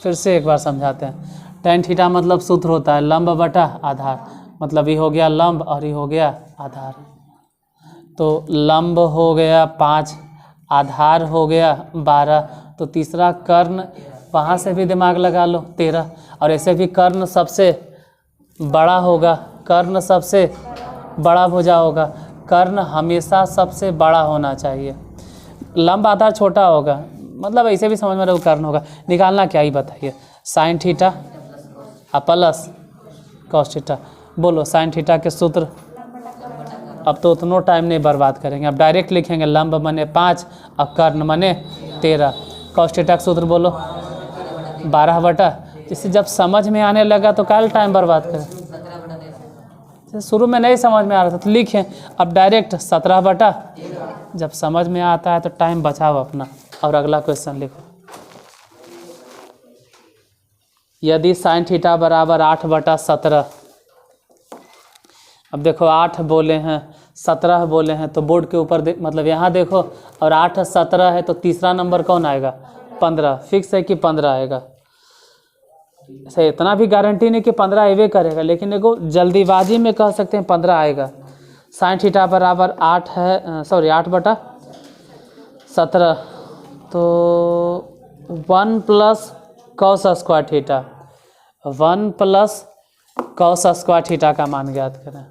फिर से एक बार समझाते हैं। tan थीटा मतलब सूत्र होता है लंब बटा आधार, मतलब ये हो गया लंब और ये हो गया आधार, तो लंब हो गया 5, आधार हो गया 12, तो तीसरा कर्ण वहाँ से भी दिमाग लगा लो 13, और ऐसे भी कर्ण सबसे बड़ा होगा, कर्ण सबसे बड़ा भुजा होगा। कर्ण हमेशा सबसे बड़ा होना चाहिए। लंब आधार छोटा होगा, मतलब ऐसे भी समझ में रहो कर्ण होगा। निकालना क्या ही बताइए। Sign theta plus cos theta. बोलो साइन थीटा के सूत्र। अब तो उतना टाइम नहीं बर्बाद करेंगे, अब डायरेक्ट लिखेंगे। लंब मने 5 और कर्ण मने 13। कॉस थीटा का सूत्र बोलो 12/। जिससे जब समझ में आने लगा तो क्या टाइम बर्बाद करें। शुरू में नहीं समझ में आ रहा था तो लिखें, अब डायरेक्ट 17/। जब समझ में आता है तो टाइम बचाओ अपना। और अगला क्वेश्चन लिखो। यदि साइन थीटा बराबर 8/17। अब देखो 8 बोले हैं 17 बोले हैं तो बोर्ड के ऊपर मतलब यहाँ देखो, और 8 17 है तो तीसरा नंबर कौन आएगा? 15। फिक्स है कि 15 आएगा। ऐसे इतना भी गारंटी नहीं कि 15 आएगा करेगा, लेकिन देखो जल्दीबाजी में कह सकते हैं 15 आएगा। साइन थीटा बराबर 8 है, सॉरी 8/17 तो 1 plus cos square theta. 1 plus cos square theta का मान ज्ञात करें।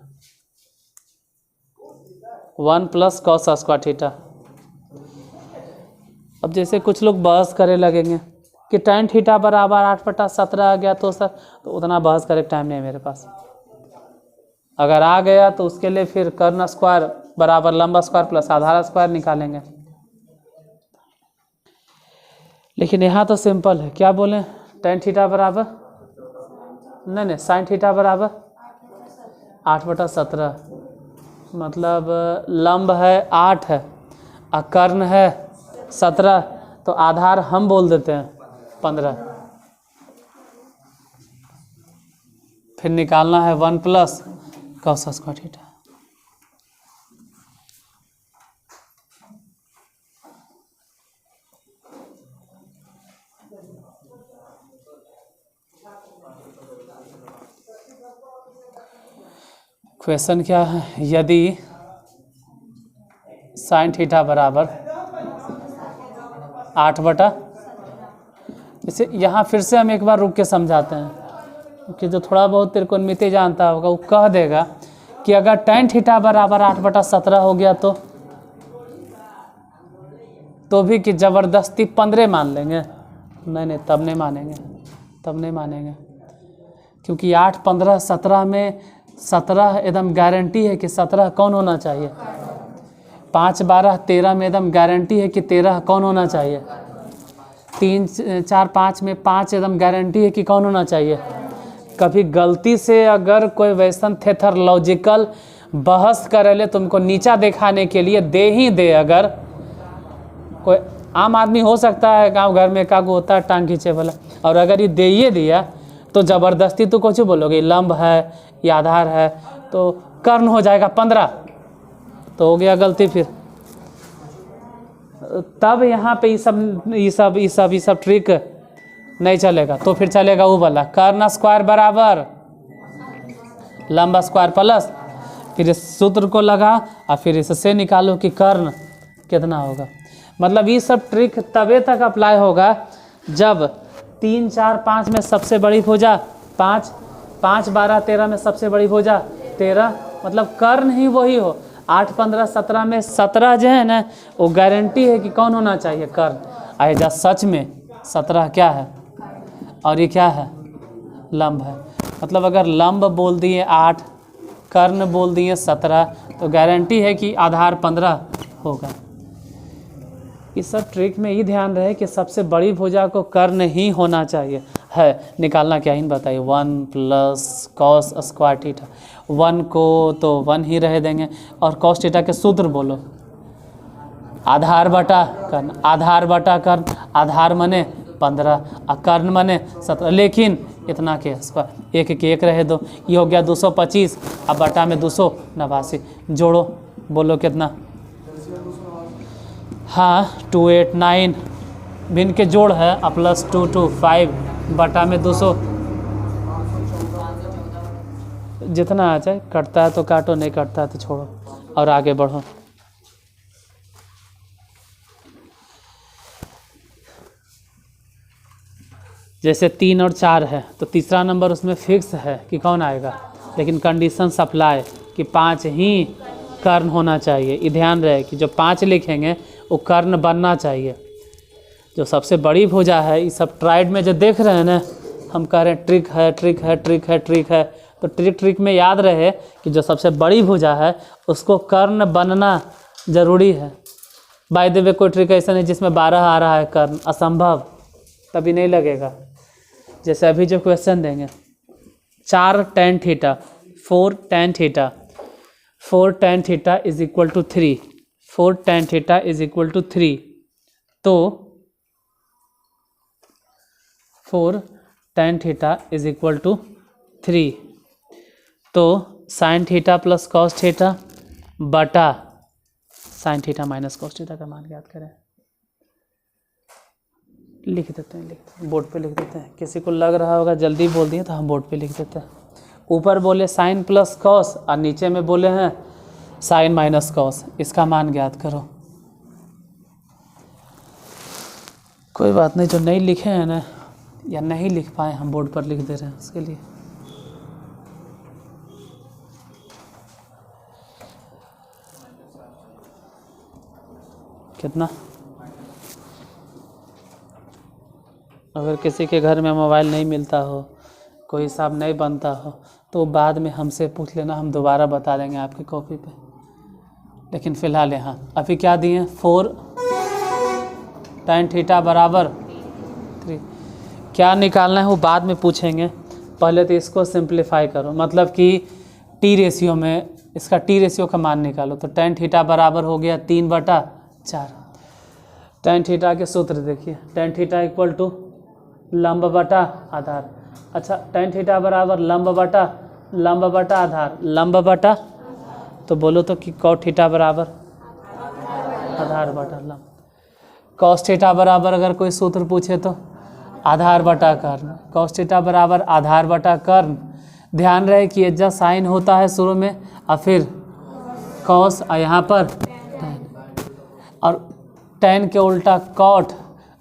1 प्लस कॉस स्क्वायर थीटा। अब जैसे कुछ लोग बहस करे लगेंगे कि tan थीटा बराबर 8/17 आ गया तो सर, तो उतना बहस करे टाइम नहीं है मेरे पास। अगर आ गया तो उसके लिए फिर कर्ण स्क्वायर बराबर लंब स्क्वायर प्लस आधार स्क्वायर निकालेंगे। लेकिन यहाँ तो सिंपल है, क्या बोलें? tan थीटा बराबर नहीं साइन थीटा बराबर 8/17, मतलब लंब है 8 है और कर्ण है 17, तो आधार हम बोल देते हैं 15। फिर निकालना है 1 plus cos square theta. Question क्या है? यदि साइन थीटा बराबर 8/, जैसे यहाँ फिर से हम एक बार रुक के समझाते हैं कि जो थोड़ा बहुत तेरे को मिते जानता होगा वो कह देगा कि अगर tan थीटा बराबर 8/17 हो गया तो भी कि ज़बरदस्ती 15 मान लेंगे? नहीं तब नहीं मानेंगे, तब नहीं मानेंगे, क्योंकि 8 15 17 में 17 एकदम गारंटी है कि 17 कौन होना चाहिए। 5 12 13 में एकदम गारंटी है कि 13 कौन होना चाहिए। 3 4 5 में 5 एकदम गारंटी है कि कौन होना चाहिए। कभी गलती से अगर कोई वैसन थेथरलॉजिकल बहस करे ले तुमको नीचा दिखाने के लिए दे ही दे, अगर कोई आम आदमी हो सकता है गांव घर में कागू होता है टांग खींचे वाला, और अगर ये दे ही दिया तो ज़बरदस्ती तो कुछ बोलोगे लंब है या आधार है तो कर्ण हो जाएगा 15, तो हो गया गलती। फिर तब यहाँ पे ये सब ट्रिक नहीं चलेगा, तो फिर चलेगा वो वाला कर्ण स्क्वायर बराबर लंब स्क्वायर प्लस, फिर इस सूत्र को लगा और फिर इससे निकालो कि कर्ण कितना होगा। मतलब ये सब ट्रिक तबे तक अप्लाई होगा जब 3 4 5 में सबसे बड़ी भुजा 5, 5 12 13 में सबसे बड़ी भुजा 13, मतलब कर्ण ही वही हो। 8 15 17 में 17 जो है ना वो गारंटी है कि कौन होना चाहिए? कर्ण। आएगा सच में 17 क्या है और ये क्या है? लंब है। मतलब अगर लंब बोल दिए 8, कर्ण बोल दिए 17, तो गारंटी है कि आधार 15 होगा। इस सब ट्रिक में ये ध्यान रहे कि सबसे बड़ी भुजा को कर्ण ही होना चाहिए है। निकालना क्या ही बताइए। 1 प्लस कॉस स्क्वायर थीटा, 1 को तो 1 ही रह देंगे, और कॉस थीटा के सूत्र बोलो आधार बटा कर्ण। आधार बटा कर्ण, आधार मने 15 और कर्ण मने 17, लेकिन इतना के स्क्वायर, एक एक एक रहे दो, ये हो गया 225 और बटा में 289। जोड़ो, बोलो कितना? हाँ 289 भिन्न के जोड़ है और प्लस 225 बटा में 200, जितना आ जाए। कटता है तो काटो, नहीं कटता है तो छोड़ो और आगे बढ़ो। जैसे 3 और 4 है तो तीसरा नंबर उसमें फिक्स है कि कौन आएगा? लेकिन कंडीशन अप्लाई कि 5 ही कर्ण होना चाहिए। ये ध्यान रहे कि जो 5 लिखेंगे वो कर्ण बनना चाहिए। जो सबसे बड़ी भुजा है, ये सब ट्राइड में जो देख रहे हैं ना, हम कह रहे हैं ट्रिक है ट्रिक है ट्रिक है ट्रिक है, तो ट्रिक में याद रहे कि जो सबसे बड़ी भुजा है उसको कर्ण बनना ज़रूरी है। बाय द वे कोई ट्रिक ऐसा नहीं जिसमें 12 आ रहा है कर्ण, असंभव, तभी नहीं लगेगा। जैसे अभी जो क्वेश्चन देंगे 4 tan theta 4 tan theta 4 tan theta is equal to 3, 4 tan theta is equal to 3, तो 4 tan theta is equal to 3, तो sine theta plus cos theta बटा sine theta minus cos theta का मान ज्ञात करें। लिख देते हैं, बोर्ड पे लिख देते हैं। किसी को लग रहा होगा जल्दी बोल दिए तो हम बोर्ड पे लिख देते हैं। ऊपर बोले साइन प्लस कॉस और नीचे में बोले हैं साइन माइनस कॉस, इसका मान ज्ञात करो। कोई बात नहीं, जो नहीं लिखे हैं ना या नहीं लिख पाए हम बोर्ड पर लिख दे रहे हैं उसके लिए। कितना? अगर किसी के घर में मोबाइल नहीं मिलता हो, कोई हिसाब नहीं बनता हो, तो बाद में हमसे पूछ लेना, हम दोबारा बता देंगे आपकी कॉपी पे। लेकिन फ़िलहाल यहाँ अभी क्या दिए? 4 tan थीटा बराबर 3। क्या निकालना है वो बाद में पूछेंगे, पहले तो इसको सिंप्लीफाई करो, मतलब कि टी रेशियो में इसका टी रेशियो का मान निकालो। तो tan थीटा बराबर हो गया 3/4। tan थीटा के सूत्र देखिए, tan थीटा इक्वल टू लंब बटा आधार। अच्छा, tan थीटा बराबर लंब बटा आधार, लंब बटा, तो बोलो तो कि cot थीटा बराबर आधार बटा लंब। cos थीटा बराबर अगर कोई सूत्र पूछे तो आधार बटा कर्ण, cos थीटा बराबर आधार बटा कर्ण। ध्यान रहे कि ये जब साइन होता है शुरू में और फिर cos और यहाँ पर tan, और tan के उल्टा cot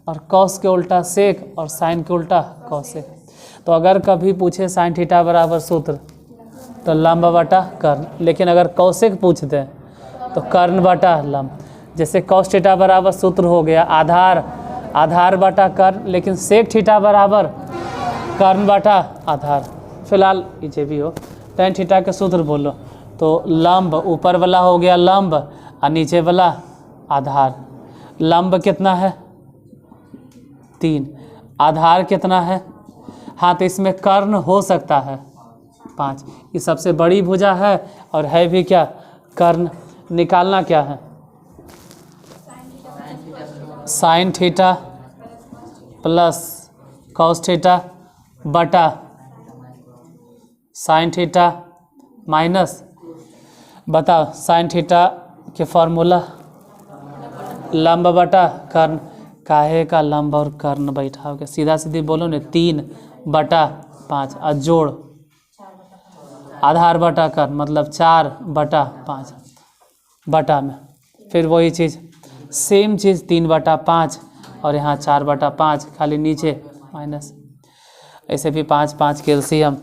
और cos के उल्टा sec और sin के उल्टा cosec। तो अगर कभी पूछे sin थीटा बराबर सूत्र तो लंब बटा कर्ण, लेकिन अगर cosec पूछ दें तो कर्ण बटा लंब। जैसे cos थीटा बराबर सूत्र हो गया आधार बटा कर्ण, लेकिन sec थीटा बराबर कर्ण बटा आधार। फिलहाल ये भी हो, tan थीटा के सूत्र बोलो तो लंब, ऊपर वाला हो गया लंब और नीचे वाला आधार। लंब कितना है? 3, आधार कितना है? हाँ, तो इसमें कर्ण हो सकता है 5। ये सबसे बड़ी भुजा है और है भी क्या? कर्ण। निकालना क्या है? Sign theta plus cos theta बटा साइन थीटा माइनस, बताओ साइन थीटा के फॉर्मूला लंब बटा कर्ण। काहे का लंब और कर्ण बैठाओगे? सीधा सीधी बोलो ने 3/5 और जोड़ आधार बटा कर्ण, मतलब 4/5 बटा में फिर वही चीज़, सेम चीज़ 3/5 और यहाँ 4/5, खाली नीचे माइनस। ऐसे भी 5 के एलसीएम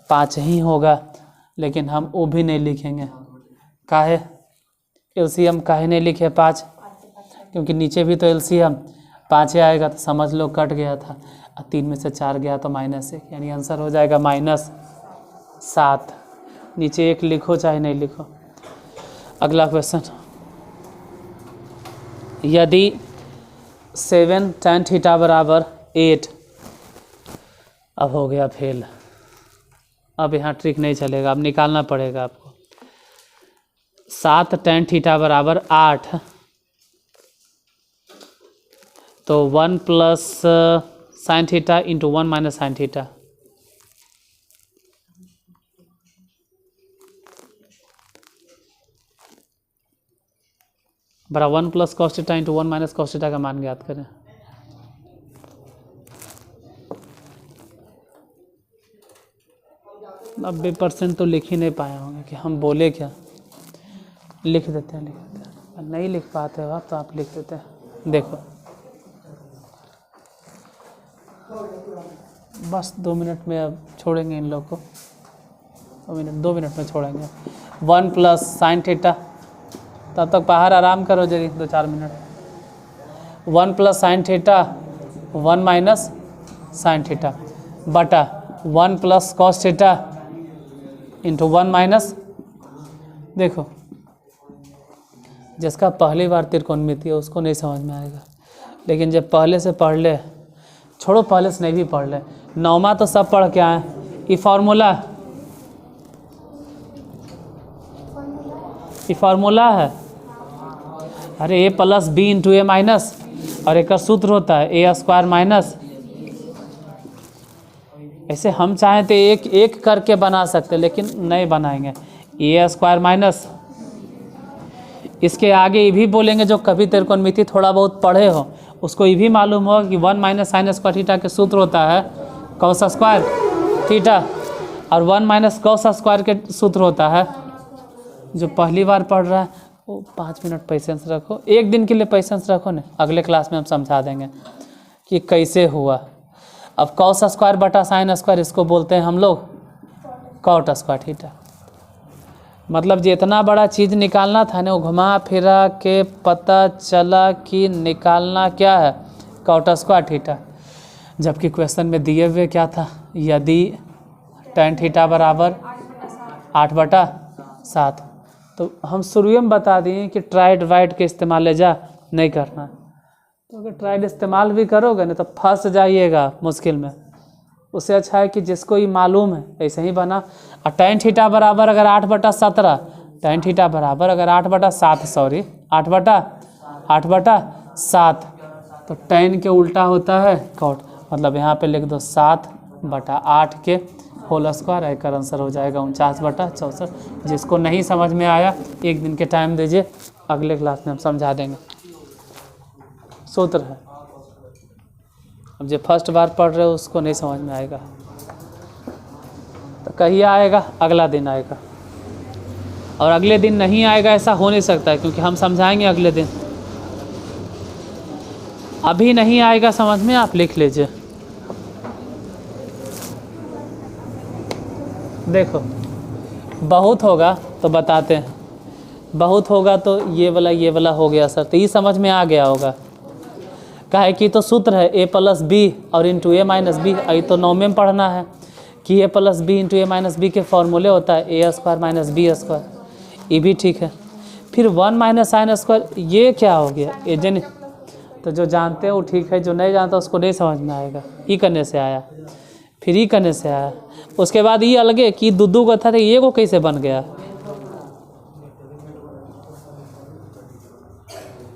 5 ही होगा, लेकिन हम वो भी नहीं लिखेंगे। काहे एलसीएम काहे नहीं लिखे 5? क्योंकि नीचे भी तो एलसीएम 5 आएगा, तो समझ लो कट गया था, और 3 में से 4 गया तो -1, यानी आंसर हो जाएगा -7। नीचे 1 लिखो चाहे नहीं लिखो। अगला क्वेश्चन, यदि 7 tan थीटा बराबर 8, अब हो गया फेल। अब यहाँ ट्रिक नहीं चलेगा, अब निकालना पड़ेगा आपको। 7 tan थीटा बराबर 8, तो 1 plus sine theta into 1 minus sine theta. बड़ा 1 plus cos theta into 1 minus cos theta का मान ज्ञात करें। नब्बे % तो लिख ही नहीं पाए होंगे कि हम बोले क्या। लिख देते हैं, नहीं लिख पाते हो आप तो आप लिख देते हैं। देखो बस 2 मिनट में अब छोड़ेंगे इन लोग को। 2 मिनट में छोड़ेंगे। 1 प्लस साइन थीटा, तब तक बाहर आराम करो जरी 2-4 minute. 1 plus sine theta 1 minus sine theta बटा 1 plus cos theta into 1 minus. देखो जिसका पहली बार त्रिकोणमिति है उसको नहीं समझ में आएगा, लेकिन जब पहले से पढ़ ले, छोड़ो पहले से नहीं भी पढ़ ले, 9वां तो सब पढ़ के आए। ये फार्मूला है, अरे ए plus B into A minus, और एक सूत्र होता है ए स्क्वायर माइनस। ऐसे हम चाहें तो एक एक करके बना सकते, लेकिन नहीं बनाएंगे। ए स्क्वायर माइनस, इसके आगे ये भी बोलेंगे, जो कभी त्रिकोणमिति थोड़ा बहुत पढ़े हो उसको ये भी मालूम हो कि 1 माइनस साइन स्क्वायर थीटा के सूत्र होता है कॉस स्क्वायर थीटा, और 1 माइनस कॉस स्क्वायर के सूत्र होता है। जो पहली बार पढ़ रहा है वो 5 मिनट पेशेंस रखो, एक दिन के लिए पेशेंस रखो ना, अगले क्लास में हम समझा देंगे कि कैसे हुआ। अब कॉस स्क्वायर बटा साइन स्क्वायर, इसको बोलते हैं हम लोग कॉट स्क्वायर थीटा। मतलब जितना बड़ा चीज़ निकालना था ना, वो घुमा फिरा के पता चला कि निकालना क्या है, कॉट स्क्वायर थीटा। जबकि क्वेश्चन में दिए हुए क्या था, यदि tan थीटा बराबर 8/7, तो हम शुरू में बता दिए कि ट्राई डिवाइड के इस्तेमाल ले जा नहीं करना। तो अगर ट्राइड इस्तेमाल भी करोगे ना तो फंस जाइएगा मुश्किल में। उससे अच्छा है कि जिसको ये मालूम है ऐसे ही बना। और tan थीटा बराबर अगर 8/17, tan थीटा बराबर अगर 8/7, सॉरी 8/7, तो tan के उल्टा होता है कॉट। मतलब यहाँ पे लिख दो 7/8 के होल स्क्वायर, एक आंसर हो जाएगा 49/64। जिसको नहीं समझ में आया एक दिन के टाइम दीजिए, अगले क्लास में हम समझा देंगे। सूत्र है, अब जो फर्स्ट बार पढ़ रहे हो उसको नहीं समझ में आएगा तो कहिए आएगा, अगला दिन आएगा। और अगले दिन नहीं आएगा ऐसा हो नहीं सकता, क्योंकि हम समझाएंगे अगले दिन। अभी नहीं आएगा समझ में, आप लिख लीजिए। देखो बहुत होगा तो बताते हैं, बहुत होगा तो ये वाला हो गया सर, तो ये समझ में आ गया होगा। काहे कि तो सूत्र है a प्लस बी और इंटू ए माइनस बी। आई तो 9 में पढ़ना है कि a plus B into A minus B के फॉर्मूले होता है A square minus B square. ये भी ठीक है। फिर 1 माइनस साइन स्क्वायर, ये क्या हो गया एजन। तो जो जानते हैं वो ठीक है, जो नहीं जानता उसको नहीं समझ में आएगा। ई करने से आया, फिर ई करने से आया, उसके बाद ये अलगे कि दूधू का था तो ये को कैसे बन गया।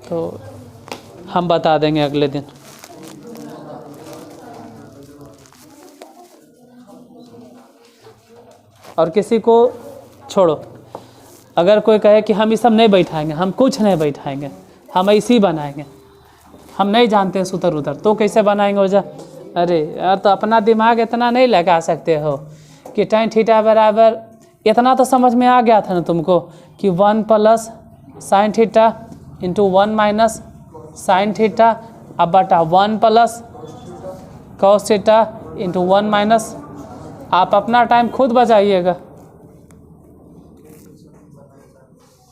तो हम बता देंगे अगले दिन। और किसी को छोड़ो, अगर कोई कहे कि हम ये सब नहीं बैठाएंगे, हम कुछ नहीं बैठाएंगे, हम ऐसे ही बनाएंगे, हम नहीं जानते हैं सूत्र उधर, तो कैसे बनाएंगे वजह। अरे यार, तो अपना दिमाग इतना नहीं लगा सकते हो कि tan थीटा बराबर, इतना तो समझ में आ गया था ना तुमको कि 1 plus sine theta into 1 minus sine theta अब बटा 1 plus cos theta into 1 minus. आप अपना टाइम खुद बचाइएगा।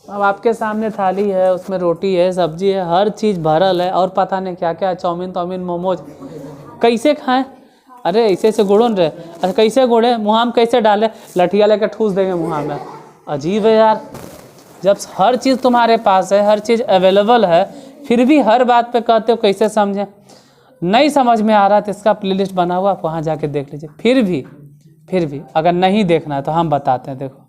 अब आपके सामने थाली है, उसमें रोटी है, सब्जी है, हर चीज़ भरल है, और पता नहीं क्या क्या, चाउमीन मोमोज, कैसे खाएं। अरे ऐसे ऐसे गुड़ों रहे, अच्छा कैसे गुड़े, मुँह में कैसे डाले, लठिया लेकर ठूस देंगे मुँह में। अजीब है यार, जब हर चीज़ तुम्हारे पास है, हर चीज़ अवेलेबल है, फिर भी हर बात पे कहते हो कैसे समझें। नहीं समझ में आ रहा तो इसका प्लेलिस्ट बना हुआ, आप वहाँ जाके देख लीजिए। फिर भी अगर नहीं देखना है तो हम बताते हैं। देखो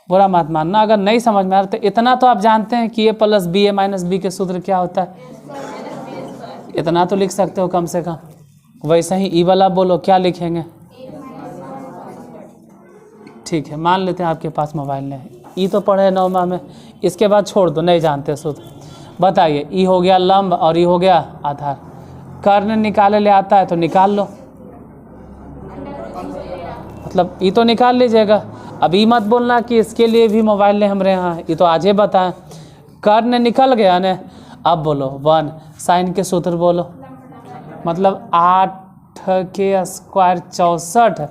बुरा मत मानना, अगर नहीं समझ में आ रहा तो इतना तो आप जानते हैं कि a plus B A minus B के सूत्र क्या होता है, इतना तो लिख सकते हो कम से कम। वैसे ही ई वाला बोलो, क्या लिखेंगे। ठीक है, मान लेते हैं आपके पास मोबाइल नहीं, ई तो पढ़े 9वां में, इसके बाद छोड़ दो, नहीं जानते सूत्र। बताइए, ई हो गया लंब और ई हो गया आधार। कर्ण निकाले ले आता है तो निकाल लो, मतलब ई तो निकाल लीजिएगा। अब ई मत बोलना कि इसके लिए भी मोबाइल नहीं हमारे यहाँ, ये तो आज ही बताएं। कर्ण निकल गया ने, अब बोलो 1 साइन के सूत्र बोलो, मतलब 8 के स्क्वायर 64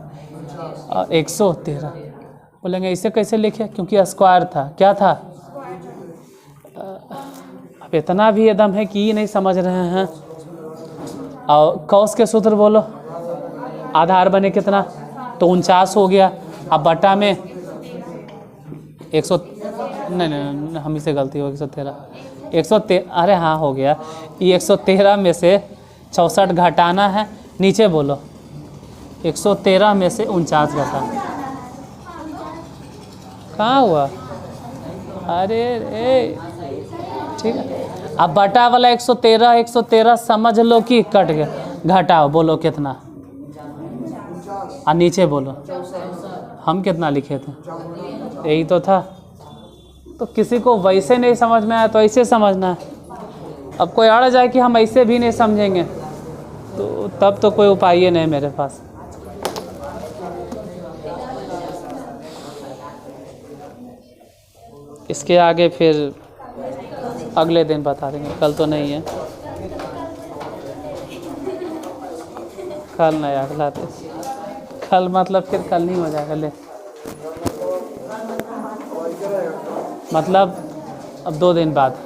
और 113। बोलेंगे इसे कैसे लिखे, क्योंकि स्क्वायर था, क्या था। अब इतना भी एकदम है कि नहीं समझ रहे हैं। और कॉस के सूत्र बोलो, आधार बने कितना, तो 49 हो गया। अब बटा में 100, नहीं हम इसे गलती हो, 113 अरे हाँ हो गया। ये 113 में से 64 घटाना है, नीचे बोलो 113 में से 49 घटाना। कहाँ हुआ, अरे रे ठीक है। अब बटा वाला 113 समझ लो कि कट गया, घटाओ बोलो कितना, और नीचे बोलो हम कितना लिखे थे, यही तो था। तो किसी को वैसे नहीं समझ में आया तो ऐसे समझना है। अब कोई अड़ जाए कि हम ऐसे भी नहीं समझेंगे, तो तब तो कोई उपाय ही नहीं मेरे पास। इसके आगे फिर अगले दिन बता देंगे, कल तो नहीं है, कल नहीं अगला दिन। कल मतलब फिर कल नहीं हो जाएगा, ले मतलब अब 2 दिन बाद।